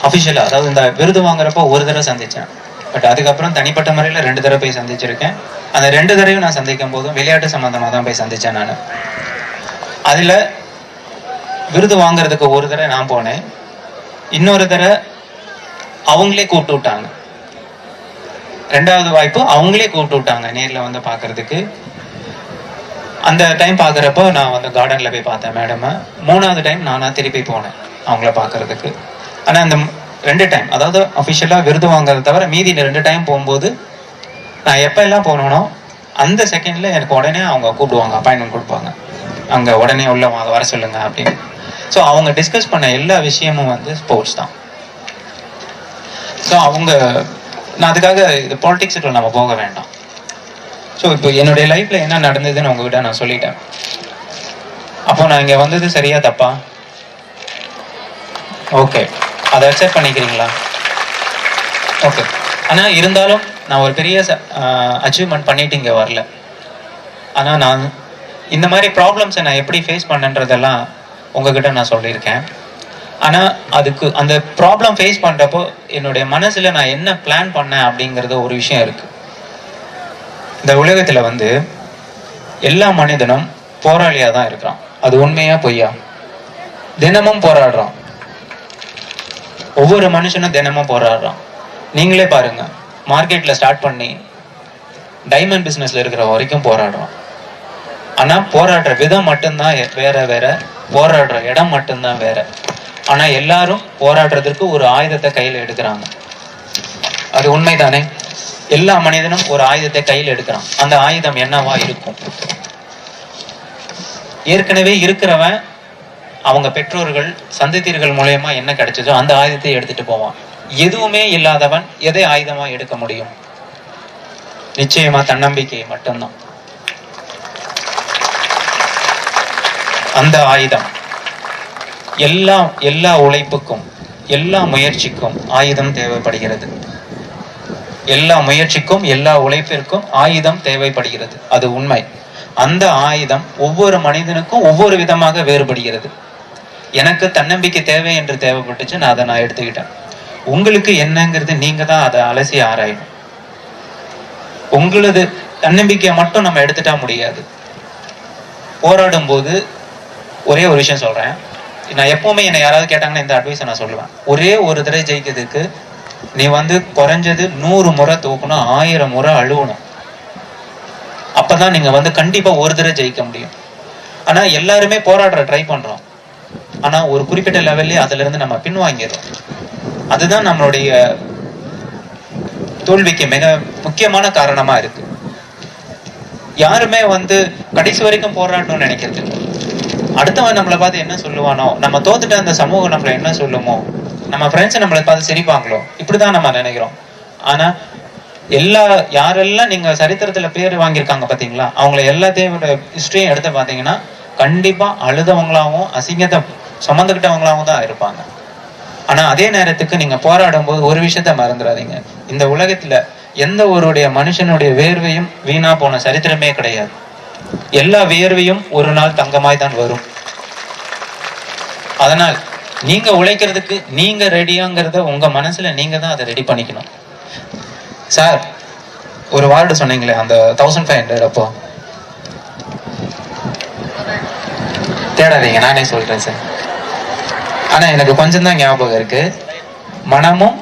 [SPEAKER 7] அஃபிஷியலாக, அதாவது இந்த விருது வாங்குறப்போ ஒரு தடவை சந்தித்தேன். பட் அதுக்கப்புறம் தனிப்பட்ட முறையில் 2 தடவை போய் சந்திச்சிருக்கேன். அந்த 2 தடவையும் நான் சந்திக்கும் போதும் விளையாட்டு சம்மந்தமாக தான் போய் சந்தித்தேன் நான். அதில் விருது வாங்குறதுக்கு ஒரு தடவை நான் போனேன், இன்னொரு தடவை அவங்களே கூப்பிட்டு விட்டாங்க. 2வது வாய்ப்பு அவங்களே கூப்பிட்டு விட்டாங்க நேரில் வந்து பார்க்கறதுக்கு. அந்த டைம் பார்க்குறப்போ நான் வந்து கார்டனில் போய் பார்த்தேன் மேடமை. 3வது டைம் நானாக திருப்பி போனேன் அவங்கள பார்க்கறதுக்கு. ஆனால் அந்த 2 டைம், அதாவது அஃபிஷியலாக விருது வாங்குறத தவிர மீதி 2 டைம் போகும்போது நான் எப்போ எல்லாம் போனோனோ அந்த செகண்டில் எனக்கு உடனே அவங்க கூப்பிடுவாங்க, அப்பாயின்மெண்ட் கொடுப்பாங்க, அங்கே உடனே உள்ள வர சொல்லுங்க அப்படின்னு. ஸோ அவங்க டிஸ்கஸ் பண்ண எல்லா விஷயமும் வந்து ஸ்போர்ட்ஸ் தான். ஸோ நான் அதுக்காக இது பாலிடிக்ஸுக்குள்ள நம்ம போக வேண்டாம். ஸோ இப்போ என்னுடைய லைஃப்பில் என்ன நடந்ததுன்னு உங்ககிட்ட நான் சொல்லிட்டேன். அப்போ நான் இங்கே வந்தது சரியா தப்பா? ஓகே, அதை அக்செப்ட் பண்ணிக்கிறீங்களா? ஓகே. ஆனால் இருந்தாலும் நான் ஒரு பெரிய அச்சீவ்மெண்ட் பண்ணிட்டு இங்கே வரல. ஆனால் நான் இந்த மாதிரி ப்ராப்ளம்ஸை நான் எப்படி ஃபேஸ் பண்ணன்றதெல்லாம் உங்ககிட்ட நான் சொல்லியிருக்கேன். ஆனால் அதுக்கு அந்த ப்ராப்ளம் ஃபேஸ் பண்ணுறப்போ என்னுடைய மனசில் நான் என்ன பிளான் பண்ணேன் அப்படிங்கிறது ஒரு விஷயம் இருக்குது. இந்த உலகத்தில் வந்து எல்லா மனிதனும் போராளியாக தான் இருக்கிறான். அது உண்மையா பொய்யா? தினமும் போராடுறான். ஒவ்வொரு மனுஷனும் தினமும் போராடுறான். நீங்களே பாருங்க, மார்க்கெட்டில் ஸ்டார்ட் பண்ணி டைமண்ட் பிஸ்னஸில் இருக்கிற வரைக்கும் போராடுறான். ஆனால் போராடுற விதம் மட்டும்தான் வேற, போராடுற இடம் மட்டும்தான் வேற. ஆனால் எல்லாரும் போராடுறதுக்கு ஒரு ஆயுதத்தை கையில் எடுக்கிறாங்க. அது உண்மைதானே? எல்லா மனிதனும் ஒரு ஆயுதத்தை கையில் எடுக்கிறான். அந்த ஆயுதம் என்னவா இருக்கும்? ஏற்கனவே இருக்கிறவன் அவங்க பெற்றோர்கள் சந்ததியர்கள் மூலயமா என்ன கிடைச்சதோ அந்த ஆயுதத்தை எடுத்துட்டு போவான். எதுவுமே இல்லாதவன் எதை ஆயுதமா எடுக்க முடியும்? நிச்சயமா தன்னம்பிக்கை மட்டும்தான். அந்த ஆயுதம் எல்லா உழைப்புக்கும் எல்லா முயற்சிக்கும் ஆயுதம் தேவைப்படுகிறது. எல்லா முயற்சிக்கும் எல்லா உழைப்பிற்கும் ஆயுதம் தேவைப்படுகிறது. அது உண்மை. அந்த ஆயுதம் ஒவ்வொரு மனிதனுக்கும் ஒவ்வொரு விதமாக வேறுபடுகிறது. எனக்கு தன்னம்பிக்கை தேவை என்று தேவைப்பட்டுச்சு, நான் எடுத்துக்கிட்டேன். உங்களுக்கு என்னங்கிறது நீங்க தான் அதை அலசி ஆராயணும். உங்களது தன்னம்பிக்கையை மட்டும் நம்ம எடுத்துட்டா முடியாது. போராடும் போது ஒரே ஒரு விஷயம் சொல்றேன். நான் எப்பவுமே என்னை யாராவது கேட்டாங்கன்னா இந்த அட்வைஸை நான் சொல்லுவேன். ஒரே ஒரு தடவை ஜெயிக்கிறதுக்கு நீ குறைஞ்சது 100 முறை தூக்கணும், 1000 முறை அழுவணும். அப்பதான் நீங்க கண்டிப்பா ஒரு தடவை ஜெயிக்க முடியும். ஆனா எல்லாருமே போராடுற ட்ரை பண்றோம். ஆனா ஒரு குறிப்பிட்ட லெவல்லே அதுல இருந்து நம்ம பின்வாங்கிடுறோம். அதுதான் நம்மளுடைய தோல்விக்கு மிக முக்கியமான காரணமா இருக்கு. யாருமே கடைசி வரைக்கும் போராடணும்னு நினைக்கிறது. அடுத்தவன் நம்மளை பார்த்து என்ன சொல்லுவானோ, நம்ம தோத்துட்ட அந்த சமூகம் நம்மளை என்ன சொல்லுமோ, நம்ம ஃப்ரெண்ட்ஸ் நம்மளை பார்த்து சிரிப்பாங்களோ, இப்படிதான் நம்ம நினைக்கிறோம். ஆனா யாரெல்லாம் நீங்க சரித்திரத்துல பேர் வாங்கியிருக்காங்க பாத்தீங்களா, அவங்கள எல்லாத்தையும் ஹிஸ்டரியும் எடுத்து பாத்தீங்கன்னா கண்டிப்பா அழுதவங்களாவும் அசிங்கத்தை சுமந்துக்கிட்டவங்களாவும் தான் இருப்பாங்க. ஆனா அதே நேரத்துக்கு நீங்க போராடும் போது ஒரு விஷயத்த மறந்துடாதீங்க. இந்த உலகத்துல எந்த ஒருடைய மனுஷனுடைய வேர்வையும் வீணா போன சரித்திரமே கிடையாது. எல்லா வேர்வையும் ஒரு நாள் தங்கமாய் தான் வரும். அதனால் நீங்க உழைக்கிறதுக்கு நீங்க ரெடியாங்கிறத உங்க மனசுல நீங்க தான் அதை ரெடி பண்ணிக்கணும். சார், ஒரு வார்டு சொன்னீங்களே அந்த 1500, அப்போ தேடாதீங்க, நானே சொல்றேன் சார். ஆனா எனக்கு கொஞ்சம் தான் ஞாபகம் இருக்கு. மனமும்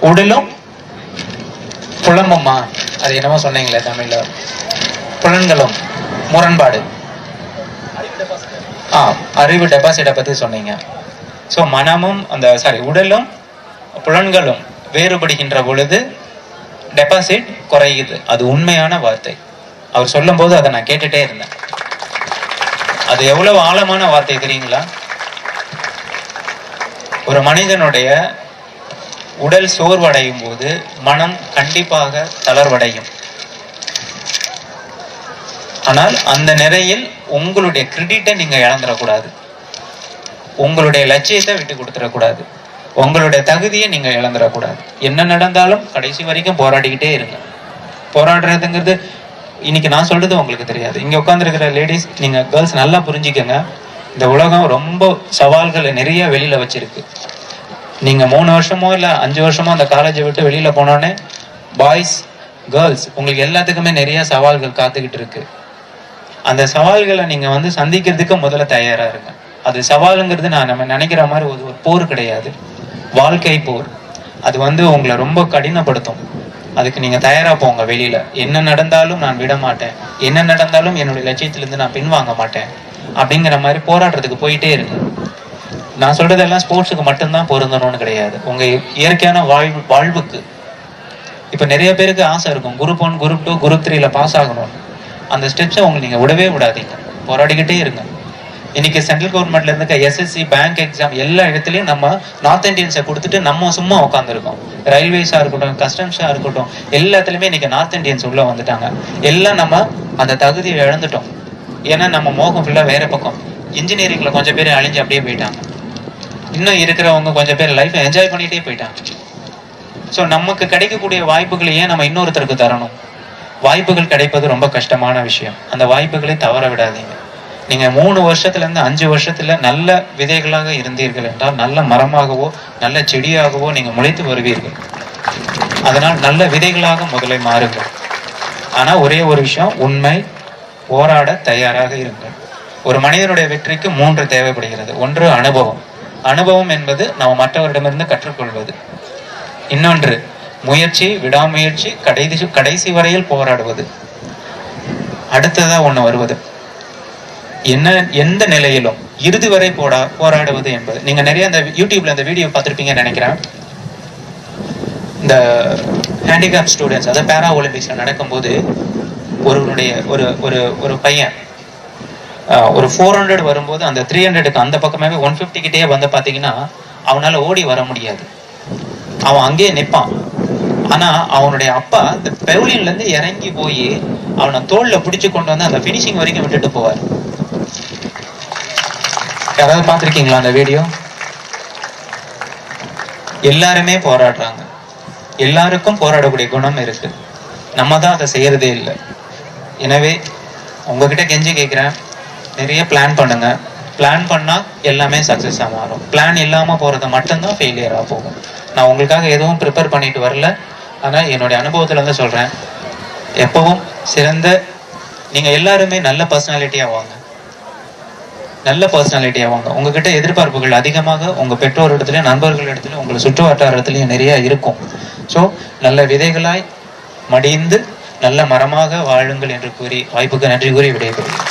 [SPEAKER 7] உடலும் புலம்புமா, அது என்னமோ சொன்னீங்களே தமிழ்ல, புலன்களும் முரண்பாடு. அறிவு டெபாசிட்டை பத்தி சொன்னீங்க. ஸோ மனமும் உடலும் புலன்களும் வேறுபடுகின்ற பொழுது டெபாசிட் குறையுது. அது உண்மையான வார்த்தை. அவர் சொல்லும் போது அதை நான் கேட்டுட்டே இருந்தேன். அது எவ்வளவு ஆழமான வார்த்தை தெரியுங்களா? ஒரு மனிதனுடைய உடல் சோர்வடையும் போது மனம் கண்டிப்பாக தளர்வடையும். ஆனால் அந்த நிலையில் உங்களுடைய கிரெடிட்டை நீங்க இழந்துடக்கூடாது. உங்களுடைய லட்சியத்தை விட்டு கொடுத்துடக்கூடாது. உங்களுடைய தகுதியை நீங்க இழந்துடக்கூடாது. என்ன நடந்தாலும் கடைசி வரைக்கும் போராடிக்கிட்டே இருங்க. போராடுறதுங்கிறது இன்னைக்கு நான் சொல்றது உங்களுக்கு தெரியாது. இங்க உட்காந்துருக்கிற லேடிஸ், நீங்க கேர்ள்ஸ் நல்லா புரிஞ்சுக்கங்க. இந்த உலகம் ரொம்ப சவால்களை நிறைய வெளியில வச்சிருக்கு. நீங்க 3 வருஷமோ இல்ல 5 வருஷமோ அந்த காலேஜை விட்டு வெளியில போனோடனே பாய்ஸ் கேர்ள்ஸ் உங்களுக்கு எல்லாத்துக்குமே நிறைய சவால்கள் காத்துக்கிட்டு இருக்கு. அந்த சவால்களை நீங்க சந்திக்கிறதுக்கு முதல்ல தயாரா இருங்க. அது சவாலுங்கிறது நம்ம நினைக்கிற மாதிரி ஒரு போர் கிடையாது. வாழ்க்கை போர். அது உங்களை ரொம்ப கடினப்படுத்தும். அதுக்கு நீங்க தயாரா போங்க. வெளியில என்ன நடந்தாலும் நான் விட மாட்டேன், என்ன நடந்தாலும் என்னுடைய லட்சியத்திலிருந்து நான் பின்வாங்க மாட்டேன் அப்படிங்கிற மாதிரி போராடுறதுக்கு போயிட்டே இருக்கு. நான் சொல்றதெல்லாம் ஸ்போர்ட்ஸுக்கு மட்டும்தான் பொருந்தணும்னு கிடையாது. உங்க இயற்கையான வாழ்வுக்கு. இப்ப நிறைய பேருக்கு ஆசை இருக்கும் குரூப் 1, குரூப் 2, குரூப் 3ல பாஸ் ஆகணும். அந்த ஸ்டெப்ஸை நீங்க விடவே விடாதீங்க. போராடிக்கிட்டே இருங்க. இன்னைக்கு சென்ட்ரல் கவர்மெண்ட்ல இருக்க எஸ்எஸ்சி, பேங்க் எக்ஸாம் எல்லா இடத்துலயும் நம்ம நார்த் இந்தியன்ஸை கொடுத்துட்டு நம்ம சும்மா உட்காந்துருக்கோம். ரயில்வேஸா இருக்கட்டும், கஸ்டம்ஸா இருக்கட்டும், எல்லாத்துலயுமே இன்னைக்கு நார்த் இந்தியன்ஸ் உள்ள வந்துட்டாங்க. எல்லாம் நம்ம அந்த தகுதியை இழந்துட்டோம். ஏன்னா நம்ம மோகம் ஃபுல்லா வேற பக்கம். இன்ஜினியரிங்ல கொஞ்சம் பேர் அழிஞ்சு அப்படியே போயிட்டாங்க. இன்னும் இருக்கிறவங்க கொஞ்சம் பேர் லைஃப் என்ஜாய் பண்ணிட்டே போயிட்டாங்க. ஸோ நமக்கு கிடைக்கக்கூடிய வாய்ப்புகளை ஏன் நம்ம இன்னொருத்தருக்கு தரணும்? வாய்ப்புகள் கிடைப்பது ரொம்ப கஷ்டமான விஷயம். அந்த வாய்ப்புகளை தவற விடாதீங்க. நீங்க 3 வருஷத்துல இருந்து 5 வருஷத்துல நல்ல விதைகளாக இருந்தீர்கள் என்றால் நல்ல மரமாகவோ நல்ல செடியாகவோ நீங்க முளைத்து வருவீர்கள். அதனால் நல்ல விதைகளாக முதலில் மாறுங்கள். ஆனா ஒரே ஒரு விஷயம், உண்மை, போராட தயாராக இருங்கள். ஒரு மனிதனுடைய வெற்றிக்கு 3 தேவைப்படுகிறது. ஒன்று அனுபவம். அனுபவம் என்பது நம்ம மற்றவரிடமிருந்து கற்றுக்கொள்வது. இன்னொன்று முயற்சி, விடாமுயற்சி, கடைசி வரையில் போராடுவது. அடுத்ததா ஒண்ணு வருவது எந்த நிலையிலும் இறுதி வரை போராடுவது என்பது. நீங்க நிறைய இந்த யூடியூப்ல இந்த வீடியோ பார்த்திருப்பீங்கன்னு நினைக்கிறேன். இந்த ஹேண்டிகேப் ஸ்டூடெண்ட்ஸ், அதாவது பேரா ஒலிம்பிக்ஸ்ல நடக்கும்போது ஒரு பையன் ஒரு 400 வரும்போது அந்த 300க்கு அந்த பக்கமே 150 கிட்டே வந்து பார்த்தீங்கன்னா அவனால ஓடி வர முடியாது, அவன் அங்கேயே நிற்பான். ஆனா அவனுடைய அப்பா இந்த பெவிலியன்ல இருந்து இறங்கி போய் அவனை தோல்ல பிடிச்சு கொண்டு வந்து அந்த பினிஷிங் வரைக்கும் விட்டுட்டு போவார். யாராவது பார்த்துருக்கீங்களா அந்த வீடியோ? எல்லாருமே போராடுறாங்க, எல்லாருக்கும் போராடக்கூடிய குணம் இருக்கு, நம்ம தான் அதை செய்யறதே இல்லை. எனவே உங்ககிட்ட கெஞ்சி கேட்குறேன், நிறைய பிளான் பண்ணுங்க. பிளான் பண்ணா எல்லாமே சக்சஸாக மாறும். பிளான் இல்லாமல் போறது மட்டும்தான் ஃபெயிலியராக போகும். நான் உங்களுக்காக எதுவும் ப்ரிப்பேர் பண்ணிட்டு வரல, ஆனால் என்னுடைய அனுபவத்துல இருந்து சொல்றேன், எப்பவும் சிறந்த நீங்க எல்லாருமே நல்ல பர்சனாலிட்டியா வாங்க, நல்ல பர்சனாலிட்டியா வாங்க. உங்ககிட்ட எதிர்பார்ப்புகள் அதிகமாக உங்க பெற்றோர் இடத்துலயும் நண்பர்கள் இடத்துலயும் உங்களை சுற்று வட்டாரத்துலயும் நிறைய இருக்கும். ஸோ நல்ல விதைகளாய் மடிந்து நல்ல மரமாக வாழுங்கள் என்று கூறி வாய்ப்புக்கு நன்றி கூறி விடைபெறுகிறேன்.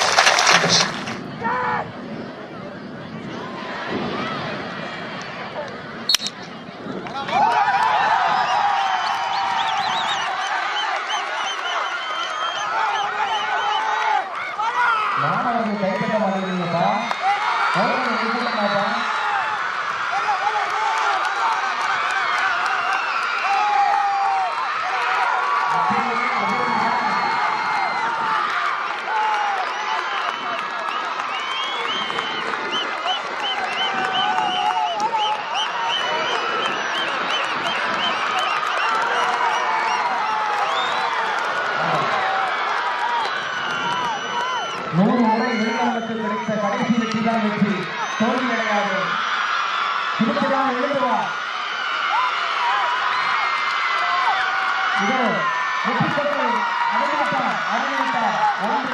[SPEAKER 4] மாணவர்கள் கைப்பற்ற மாட்டேங்கிறீங்கப்பா. கிடைத்த கடைசி வெற்றி தான் வெற்றி, தோல்வி அடையாது. திருப்பதான் எழுதுவா. இதோ வெற்றி பெற்று அடைந்துவிட்டார், அடைந்துவிட்டார். 1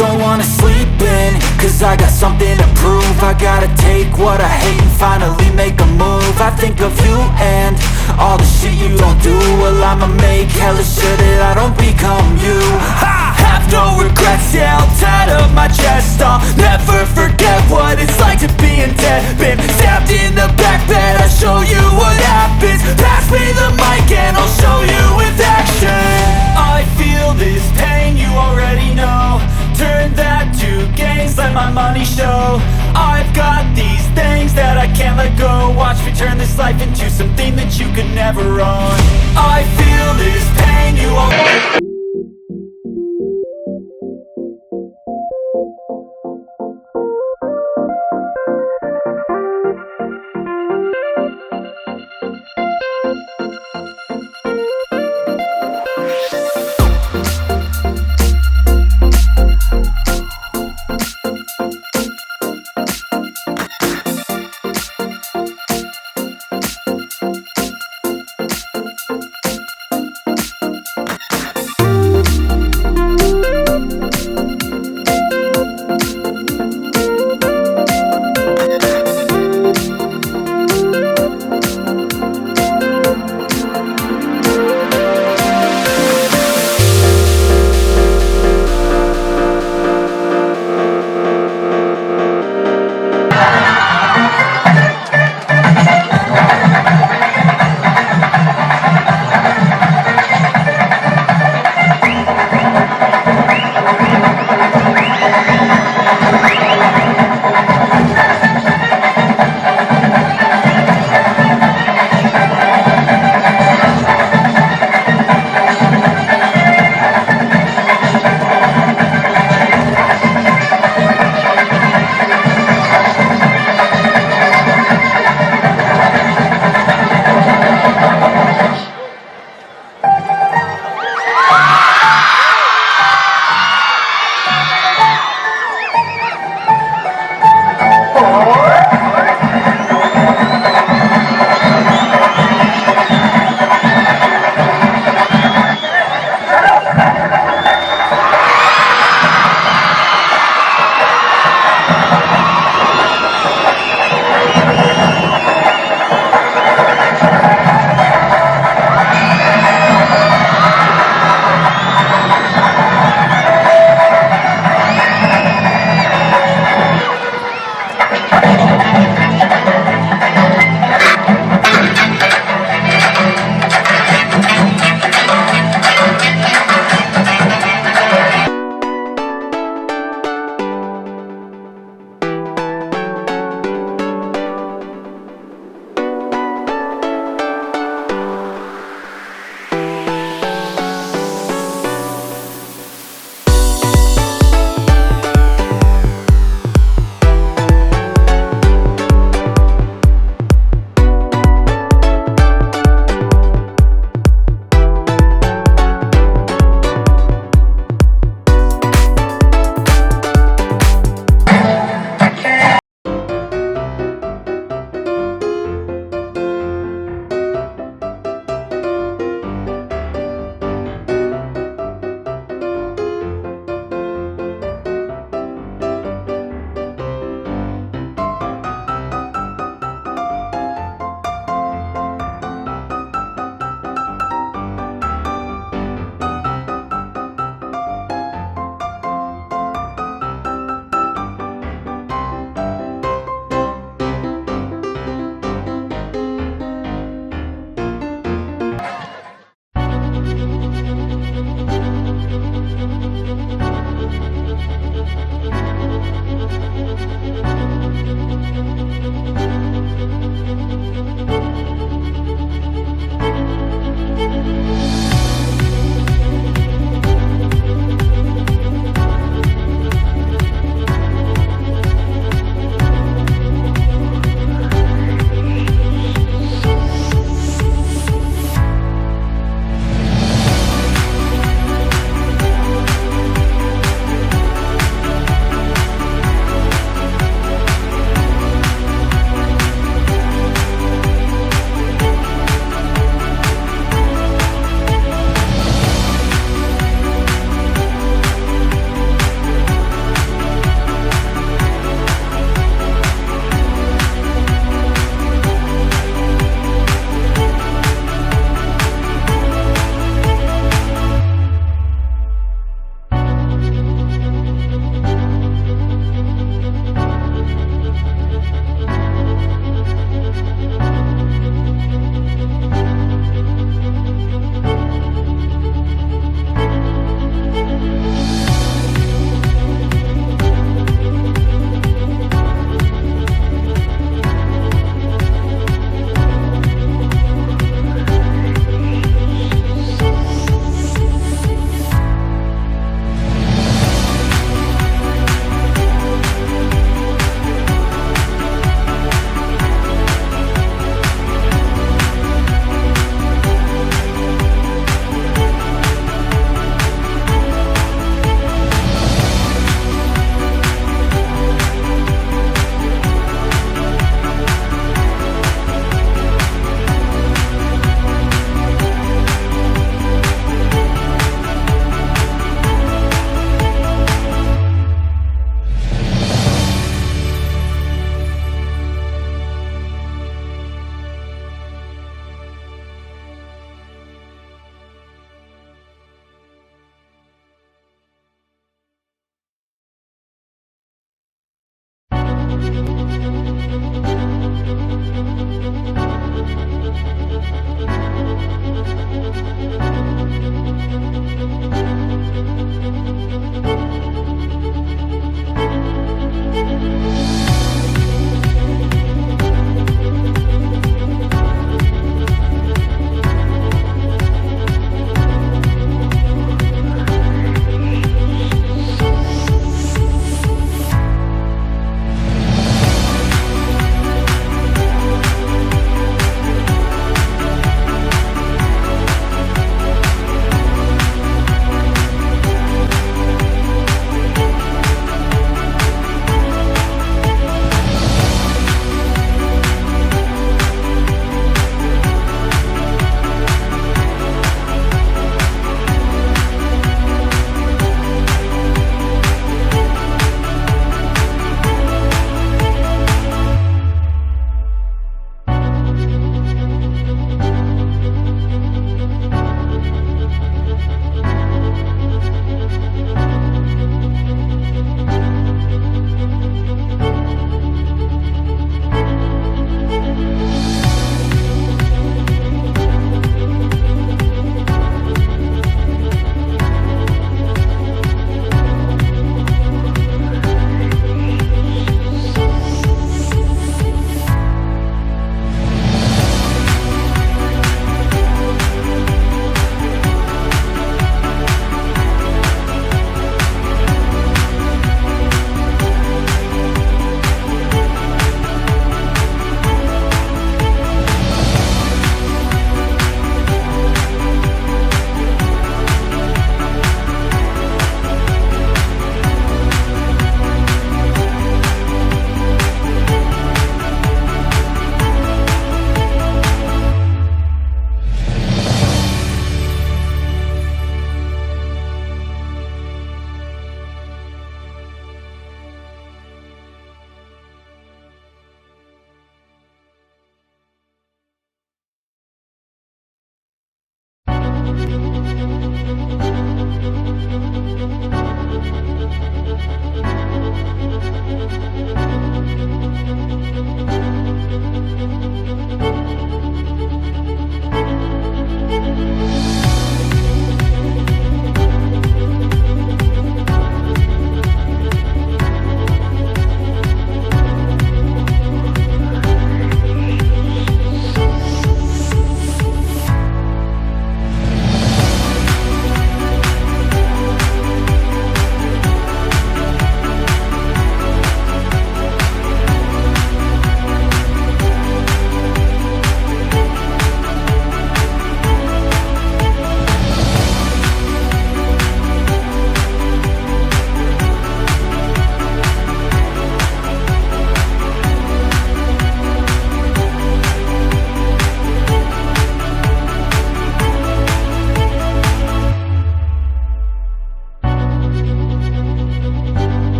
[SPEAKER 1] Don't wanna sleep in, cause I got something to prove. I gotta take what I hate and finally make a move. I think of you and all the shit you don't do. Well, I'ma make hella sure that I don't become you. I have no regrets, yeah, I'll tie up my chest. I'll never forget what it's like to be in debt. Been stabbed in the back bed, I'll show you what happens. Pass me the mic and I'll show you with action. I feel this pain, you already know. Turn that to gains, let my money show. I've got these things that I can't let go. Watch me turn this life into something that you could never own. I feel this pain, you already.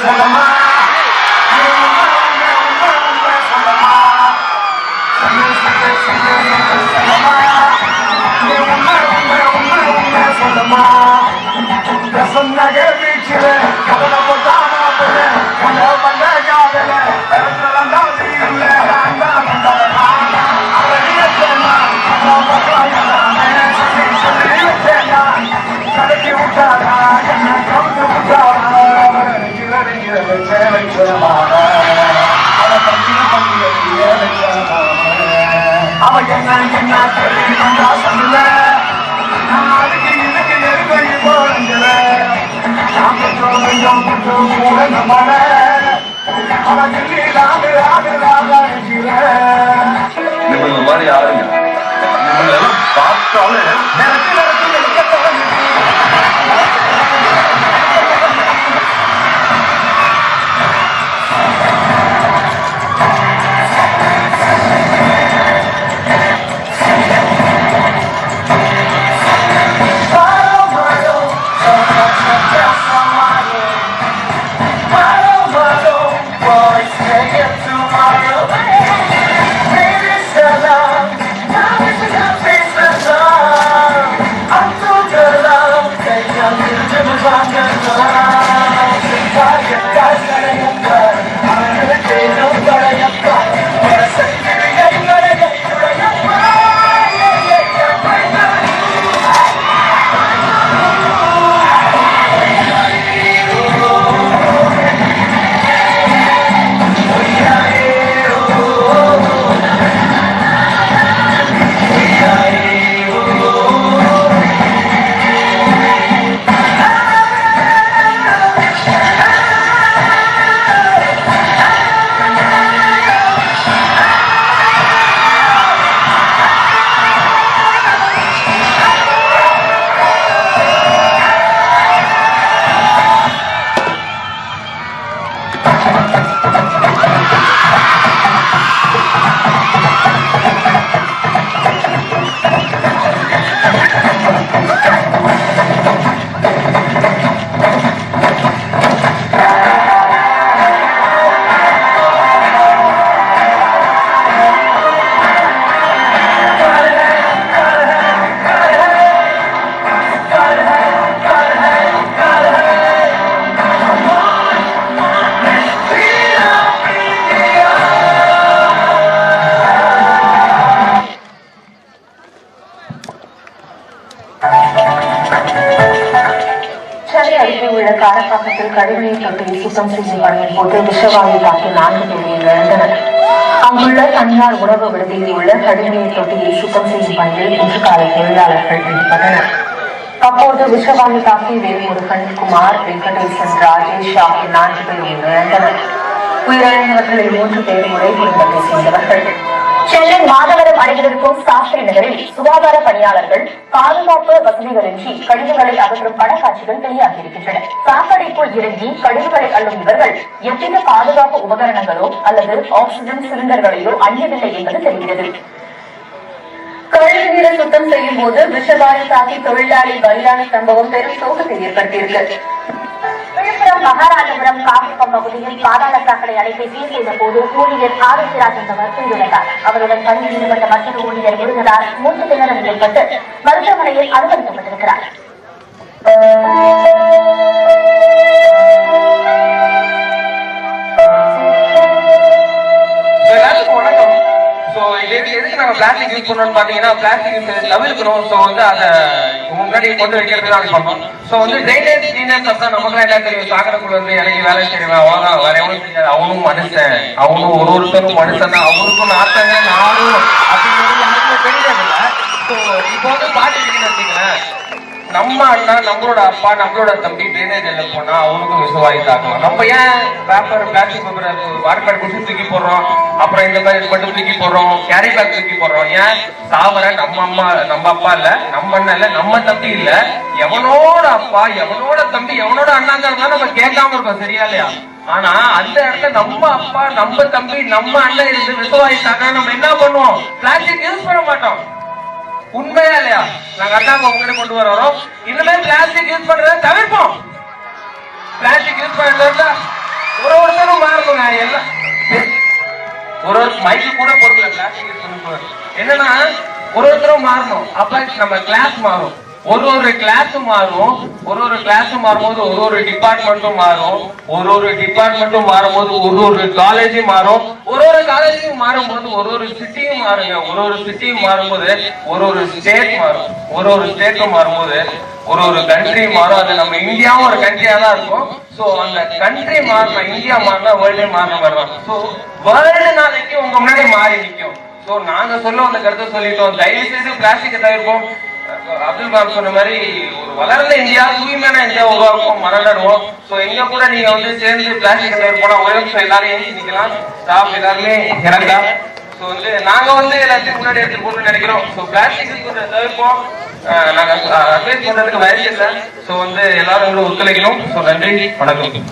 [SPEAKER 3] சொல்லமா சொன்னக வீச்சில கதலை போட்டாமா போல கதை பண்ண காதல கலக்கி விட்டாரா என்ன கவுத்து விட்டாரா அவ என்ன என்ன சொல்லுல அதுக்கு இதுக்கு நெருங்கி போறஞ்சல மழ அவன் சொல்லி ராகு ராகு ராகா
[SPEAKER 8] நிபுணர் மாதிரி யாருங்க நிபுணர் பார்த்தாலும்
[SPEAKER 3] நிறத்தி நிறத்தி நினைக்க தோணுது
[SPEAKER 9] காரப்பாக்கத்தில் கழிவுநீர் தொட்டியை சுத்தம் செய்யும் பணியின் போது விஷவாயு தாக்கி 4 பேர் இழந்தனர். அங்குள்ள தனியார் உணவு விடுதியில் உள்ள கழிவுநீர் தொட்டியை சுத்தம் செய்யும் பணியில் இன்று காலை தொழிலாளர்கள் ஈடுபட்டனர். அப்போது விஷவாயு தாக்கி வேல்முருகன், குமார், வெங்கடேசன், ராஜேஷ் ஆகிய 4 பேர் இழந்தனர். உயிரிழந்தவர்களில் 3 பேர் ஒரே குடும்பத்தை சேர்ந்தவர்கள். சென்னை மாதவரம் அருகில் இருக்கும் சாஸ்திரி நகரில் சுகாதார பணியாளர்கள் பாதுகாப்பு வசதிகளின்றி கழிவுகளை அகற்றும் படக்காட்சிகள் வெளியாகியிருக்கின்றன. சாக்கடைக்குள் இறங்கி கழிவுகளை அள்ளும் இவர்கள் எவ்வித பாதுகாப்பு உபகரணங்களோ அல்லது ஆக்சிஜன் சிலிண்டர்களையோ அணியவில்லை என்பது தெரிகிறது. கழிவுநீரை சுத்தம் செய்யும் போது விஷவாயு தாக்கி தொழிலாளி பலியான சம்பவம் பெரும் சோகத்தை ஏற்படுத்தியிருக்கு. விழுப்புரம் மகாராஜபுரம் காப்பிப்பம் பகுதியில் பாதாள சாக்கடை அலைபேசியில் செய்த போது ஊழியர் ஆரோக்கியராஜ் என்பவர் உயிரிழந்தார். அவருடன் பணியில் ஈடுபட்ட மற்றொரு ஊழியர் விழுந்ததால் மூச்சு திணறல் ஏற்பட்டு மருத்துவமனையில் அனுமதிக்கப்பட்டிருக்கிறார்.
[SPEAKER 5] எதுக்கு நாங்க பிளாஸ்டிக் யூஸ் பண்ணோம்னு பாத்தீங்கன்னா பிளாஸ்டிக் தவிர்க்கிறோம். ஸோ வந்து அதை முன்னாடி கொண்டு வைக்கிறது நாங்க பண்ணோம். ஸோ வந்து ட்ரைனேஜ் கிளீனர்ஸ் தான் நமக்கு எல்லாம் தெரியும். சாக்கடைக்குள்ள இருந்து இறங்கி வேலை செய்வேன் அவங்க வேற எவனும் தெரியாது. அவனும் மனுஷன், அவனும் ஒருத்தரும் மனுஷன் தான். அவனுக்கும் நாட்டங்க நானும் அப்படிங்கிறது யாருக்குமே தெரியாதுல்ல. ஸோ இப்போ வந்து பாத்துக்கிட்டீங்கன்னு வச்சுங்களேன், நம்ம அண்ணா, நம்மளோட அப்பா, நம்மளோட தம்பி ட்ரைனேஜ்ல போனா அவனுக்கும் விஷவாயு தாக்கலாம். நம்ம ஏன் பேப்பர் பிளாஸ்டிக் பேப்பர் வாட்டர் குடிச்சு தூக்கி போடுறோம், அப்புறம் இந்த மாதிரி மட்டும் தூக்கி போடுறோம், கேரி பேக் தூக்கி போடுறோம். ஏன் சாவர நம்ம அம்மா, நம்ம அப்பா இல்ல, நம்ம அண்ணன் இல்ல, நம்ம தம்பி இல்ல, எவனோட அப்பா, எவனோட தம்பி, எவனோட அண்ணாங்க இருந்தா நம்ம கேட்காம இருக்கோம். சரியா இல்லையா? ஆனா அந்த இடத்துல நம்ம அப்பா, நம்ம தம்பி, நம்ம அண்ணன் இருந்து விஷவாயு தாக்க நம்ம என்ன பண்ணுவோம்? பிளாஸ்டிக் யூஸ் பண்ண மாட்டோம். உண்மையா இல்லையா? நாங்க அண்ணாங்க உங்ககிட்ட கொண்டு வரோம். இனிமே பிளாஸ்டிக் யூஸ் பண்றத தவிர்ப்போம். பிளாஸ்டிக் யூஸ் பண்றதுல எல்லாம் ஒரு மைக்கு கூட பொருள் பிளாஸ்டிக் என்னன்னா ஒருத்தரும் மாறணும். அப்ப நம்ம கிளாஸ் மாறும், ஒரு கிளாஸும் மாறும், ஒரு கிளாஸும் மாறும்போது ஒரு டிபார்ட்மெண்ட்டும் மாறும், ஒரு டிபார்ட்மெண்ட்டும் மாறும்போது ஒரு காலேஜும் மாறும், ஒரு காலேஜும் மாறும்போது ஒரு சிட்டியும் மாறுங்க, ஒரு சிட்டியும் மாறும்போது ஒரு ஸ்டேட் மாறும், ஒரு ஸ்டேட்டும் மாறும்போது ஒரு கண்ட்ரி மாறும். அது நம்ம இந்தியாவும் ஒரு கண்ட்ரியா தான் இருக்கும். சோ அந்த கண்ட்ரி மாறணும், இந்தியா மாறினா வேர்ல்டே மாறின மாதிரி தான். சோ வேர்ல்டு நாளைக்கு உங்க முன்னாடி மாறி நிற்கும். சோ நாங்க சொல்ல அந்த கருத்தை சொல்லிட்டோம், தயவு செய்து பிளாஸ்டிக்கை தவிர்ப்போம். அப்துல் கலாம் சொன்ன மாதிரி ஒரு வளர்ந்த இந்தியா, தூய்மையான இந்தியா உருவாக்கும், மறந்துடுவோம். சோ எங்க கூட நீங்க வந்து சேர்ந்து பிளாஸ்டிக் தவிர்ப்போம். ஒரே நிமிஷம் எல்லாரும் எழுதி நிக்கலாம், ஸ்டாஃப் எல்லாருமே இறந்தா. சோ வந்து நாங்க வந்து எல்லாத்தையும் முன்னாடி எடுத்து போகணும்னு நினைக்கிறோம். சோ பிளாஸ்டிக் தவிர்ப்போம். நாங்க அட்வைஸ் பண்றதுக்கு வயசு இல்லை. சோ வந்து எல்லாரும் ஒத்துழைக்கணும். சோ நன்றி, வணக்கம்.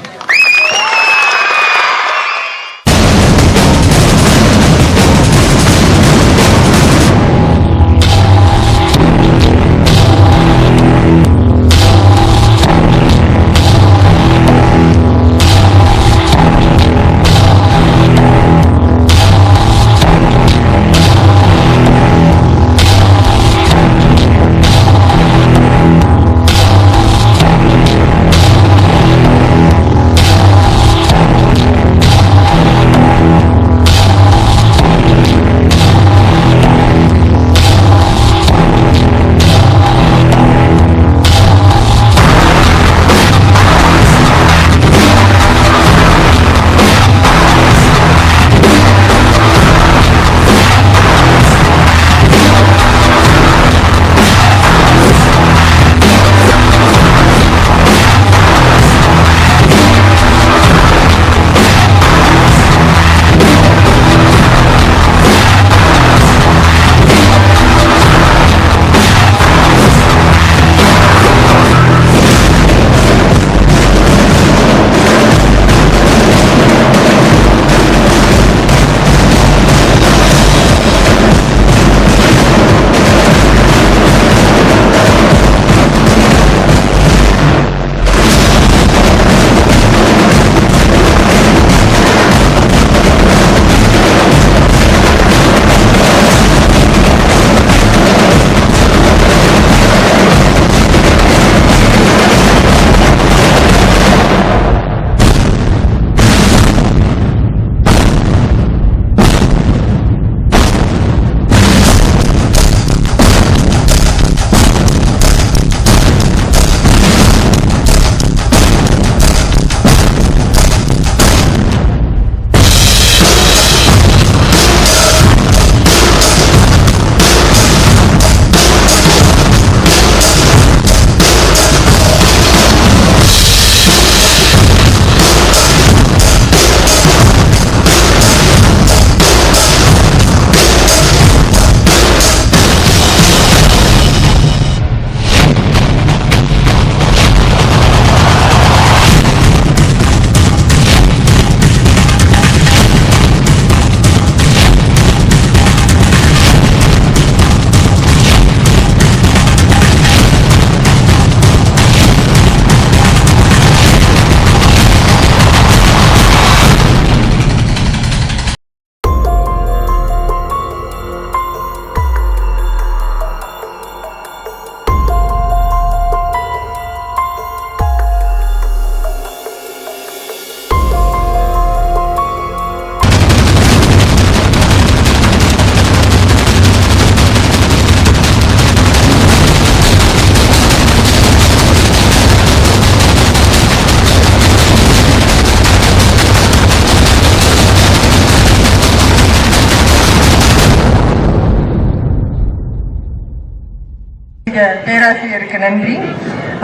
[SPEAKER 10] பேராசிரியருக்கு நன்றி.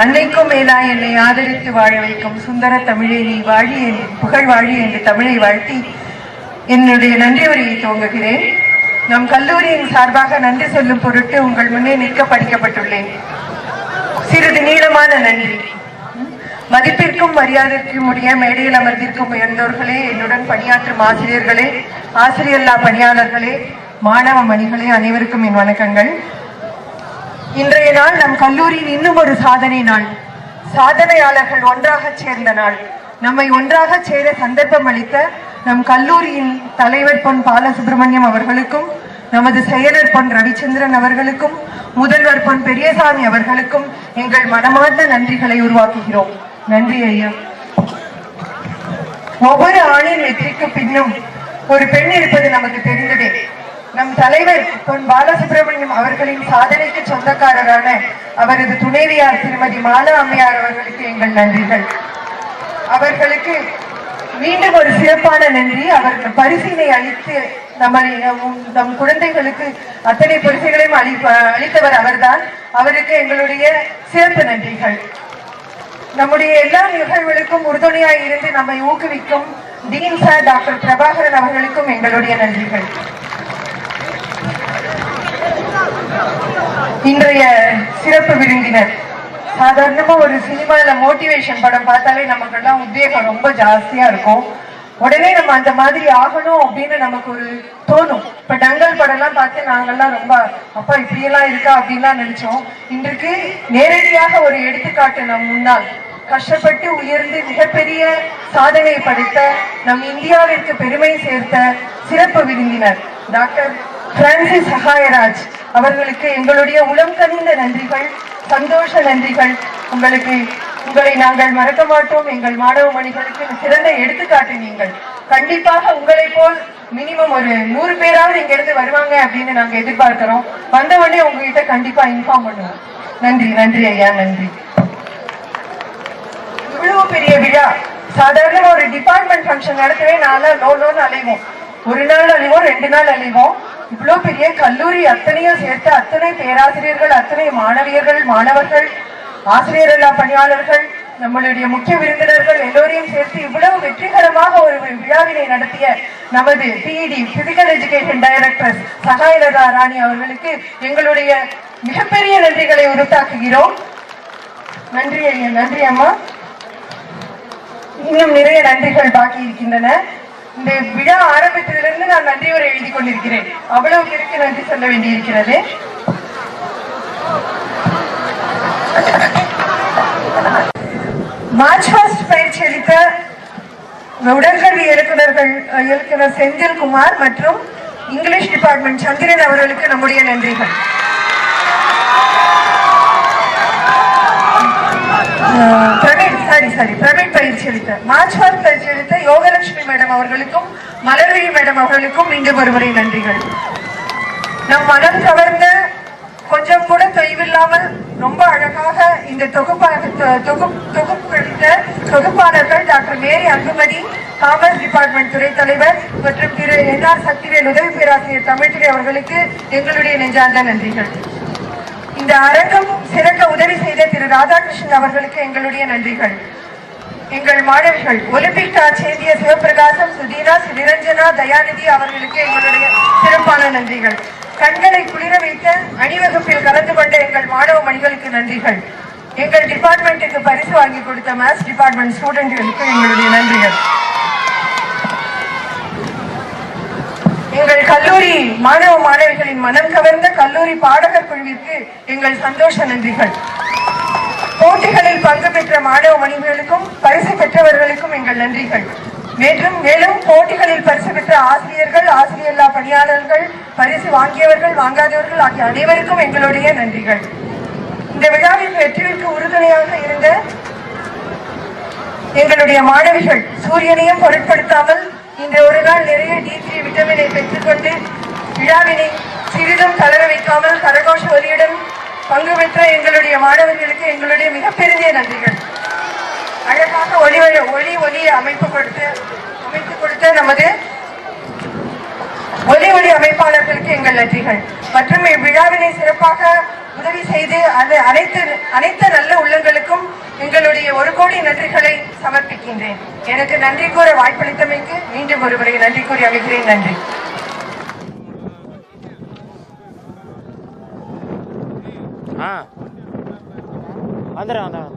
[SPEAKER 10] அன்னைக்கும் மேலாய் என்னை ஆதரித்து வாழ வைக்கும் சுந்தர தமிழே நீ வாழி, என் புகழ் வாழி என்று தமிழை வாழ்த்தி என்னுடைய நன்றி உரையை துவங்குகிறேன். நம் கல்லூரியின் சார்பாக நன்றி சொல்லும் பொருட்டு உங்கள் முன்னே நிற்க படிக்கப்பட்டுள்ளேன். சிறிது நீளமான நன்றி. மதிப்பிற்கும் மரியாதைக்கும் உடைய மேடையில் அமர்ந்திருக்கும் உயர்ந்தோர்களே, என்னுடன் பணியாற்றும் ஆசிரியர்களே, ஆசிரியல்லா பணியாளர்களே, மாணவ மணிகளே, அனைவருக்கும் என் வணக்கங்கள். இன்றைய நாள் நம் கல்லூரியின் இன்னும் ஒரு சாதனை நாள். சாதனையாளர்கள் ஒன்றாக சேர்ந்த நாள். நம்மை ஒன்றாக சேர சந்தர்ப்பம் அளித்த நம் கல்லூரியின் தலைவர் பொன் பாலசுப்ரமணியம் அவர்களுக்கும், நமது செயலர் பொன் ரவிச்சந்திரன் அவர்களுக்கும், முதல்வர் பொன் பெரியசாமி அவர்களுக்கும் எங்கள் மனமார்ந்த நன்றிகளை உருவாக்குகிறோம். நன்றி ஐயா. ஒவ்வொரு ஆணின் வெற்றிக்கு பின்னும் ஒரு பெண் இருப்பது நமக்கு தெரிந்ததே. நம் தலைவர் பொன் பாலசுப்ரமணியம் அவர்களின் சாதனைக்கு சொந்தக்காரரான அவரது துணைவியார் திருமதி மாலா அம்மையார் அவர்களுக்கு எங்கள் நன்றிகள். அவர்களுக்கு மீண்டும் ஒரு சிறப்பான நன்றி. அவர்கள் பரிசினை அளித்து நம் குழந்தைகளுக்கு அத்தனை பரிசுகளையும் அளித்தவர் அவர்தான். அவருக்கு எங்களுடைய சிறப்பு நன்றிகள். நம்முடைய எல்லா நிகழ்வுகளுக்கும் உறுதுணையாய் இருந்து நம்மை ஊக்குவிக்கும் டீன் சார் டாக்டர் பிரபாகரன் அவர்களுக்கும் எங்களுடைய நன்றிகள். இன்றைய சிறப்பு விருந்தினர் சாதாரணமா ஒரு சினிமால மோட்டிவேஷன் படம் பார்த்தாலே நமக்கெல்லாம் உத்வேகம் ரொம்ப ஜாஸ்தியா இருக்கும். உடனே நம்ம அந்த மாதிரி ஆகணும் அப்படின்னு நமக்கு ஒரு தோணும். இப்ப டங்கல் படம் எல்லாம் பார்த்து நாங்கெல்லாம் ரொம்ப அப்பா இப்படியெல்லாம் இருக்கா அப்படின்லாம் நினைச்சோம். இன்றைக்கு நேரடியாக ஒரு எடுத்துக்காட்டு நம் முன்னால் கஷ்டப்பட்டு உயர்ந்து மிகப்பெரிய சாதனை படைத்த நம் இந்தியாவிற்கு பெருமை சேர்த்த சிறப்பு விருந்தினர் டாக்டர் பிரான்சிஸ் சகாயராஜ் அவர்களுக்கு எங்களுடைய உளம் கனிந்த நன்றிகள், சந்தோஷ நன்றிகள். உங்களை நாங்கள் மறக்க மாட்டோம். எங்கள் மாணவ மணிகளுக்கு சிறந்த எடுத்துக்காட்டு நீங்கள். கண்டிப்பாக உங்களை போல் மினிமம் ஒரு 100 பேராவது இங்க இருந்து வருவாங்க அப்படின்னு நாங்க எதிர்பார்க்கிறோம். வந்த உடனே உங்ககிட்ட கண்டிப்பா இன்ஃபார்ம் பண்ணுவோம். நன்றி, நன்றி ஐயா, நன்றி. இவ்வளவு பெரிய விழா சாதாரண ஒரு டிபார்ட்மெண்ட் ஃபங்க்ஷன் நடத்தவே நான்லாம் நோன்னு அலைவோம். ஒரு நாள் அலைவோம், 2 நாள் அலைவோம். இவ்வளவு பெரிய கல்லூரி அத்தனையும் சேர்த்து அத்தனை பேராசிரியர்கள், அத்தனை மாணவியர்கள், மாணவர்கள், ஆசிரியர் இல்லா பணியாளர்கள், நம்மளுடைய முக்கிய விருந்தினர்கள் எல்லோரையும் சேர்த்து இவ்வளவு வெற்றிகரமாக ஒரு விழாவினை நடத்திய நமது பிஇடி பிசிக்கல் எஜுகேஷன் டைரக்டர் சகாயலதா ராணி அவர்களுக்கு எங்களுடைய மிகப்பெரிய நன்றிகளை உறுத்தாக்குகிறோம். நன்றி ஐயா, நன்றி அம்மா. இன்னும் நிறைய நன்றிகள் பாக்கி இருக்கின்றன. இந்த விழா ஆரம்பித்ததிலிருந்து நான் நன்றி உரை எழுதி கொண்டிருக்கிறேன். அவ்வளவு பேருக்கு நன்றி சொல்ல வேண்டியிருக்கிறது. மார்ச் 1 பயிற்சி அளித்த உடற்கல்வி இயக்குனர் செந்தில்குமார் மற்றும் இங்கிலீஷ் டிபார்ட்மெண்ட் சந்திரன் அவர்களுக்கு நம்முடைய நன்றிகள். பிரவீன் பயிற்சி அளித்த மார்ச் 1 பயிற்சி அளித்த யோகலட்சுமி மேடம் அவர்களுக்கும் மலர்விழி மேடம் அவர்களுக்கும் மீண்டும் ஒருமுறை நன்றிகள். நம் மனம் கவர்ந்த கொஞ்சம் கூட தொய்வில்லாமல் ரொம்ப அழகாக இந்த தொகுப்பாளர்கள் டாக்டர் மேரி அங்குமதி காமர்ஸ் டிபார்ட்மெண்ட் துறை தலைவர் மற்றும் திரு என்ஆர் சக்திவேல் உதவி பேராசிரியர் தமிழ்துறை அவர்களுக்கு எங்களுடைய நெஞ்சார்ந்த நன்றிகள். இந்த அரங்கம் சிறக்க உதவி செய்த திரு ராதாகிருஷ்ணன் அவர்களுக்கு எங்களுடைய நன்றிகள். எங்கள் மாணவிகள் ஒலிம்பிக் டார்ச் ஏந்திய சிவபிரகாசம், சுதீனா, நிரஞ்சனா, தயாநிதி அவர்களுக்கு எங்களுடைய சிறப்பான நன்றிகள். கண்களை குளிர வைத்த அணிவகுப்பில் கலந்து கொண்ட எங்கள் மாணவ மணிகளுக்கு நன்றிகள். எங்கள் டிபார்ட்மெண்ட்டுக்கு பரிசு வாங்கி கொடுத்த மேத்ஸ் டிபார்ட்மெண்ட் ஸ்டூடெண்ட்களுக்கு எங்களுடைய நன்றிகள். எங்கள் கல்லூரி மாணவ மாணவிகளின் மனம் கவர்ந்த கல்லூரி பாடகர் குழுவிற்கு எங்கள் சந்தோஷ நன்றிகள். போட்டிகளில் பங்கு பெற்ற மாணவ மணிகளுக்கும் பரிசு பெற்றவர்களுக்கும் எங்கள் நன்றிகள். மேலும் போட்டிகளில் பரிசு பெற்ற ஆசிரியர்கள், ஆசிரியல்லா பணியாளர்கள், பரிசு வாங்கியவர்கள், வாங்காதவர்கள் ஆகிய அனைவருக்கும் எங்களுடைய நன்றிகள். இந்த விழாவின் வெற்றிக்கு உறுதுணையாக இருந்த எங்களுடைய மாணவிகள் சூரியனையும் பொருட்படுத்தாமல் இன்று ஒரு நாள் நிறைய D3 விட்டமினை பெற்றுக்கொண்டு விழாவினை சிறிதும் தளர வைக்காமல் கரகோஷ ஒலியுடன் பங்கு பெற்ற எங்களுடைய மாணவர்களுக்கு எங்களுடைய மிகப்பெரிய நன்றிகள். அழகாக ஒலி அமைப்பு கொடுத்த நமது ஒலி அமைப்பாளர்களுக்கு எங்கள் நன்றிகள். மற்றும் இவ்விழாவினை சிறப்பாக உதவி செய்து அனைத்து நல்ல உள்ளங்களுக்கும் எங்களுடைய 1 கோடி நன்றிகளை சமர்ப்பிக்கின்றேன். எனக்கு நன்றி கூற வாய்ப்பளித்தமைக்கு மீண்டும் ஒருமுறை நன்றி கூறி அமைகிறேன். நன்றி.
[SPEAKER 11] வந்துடுறேன்.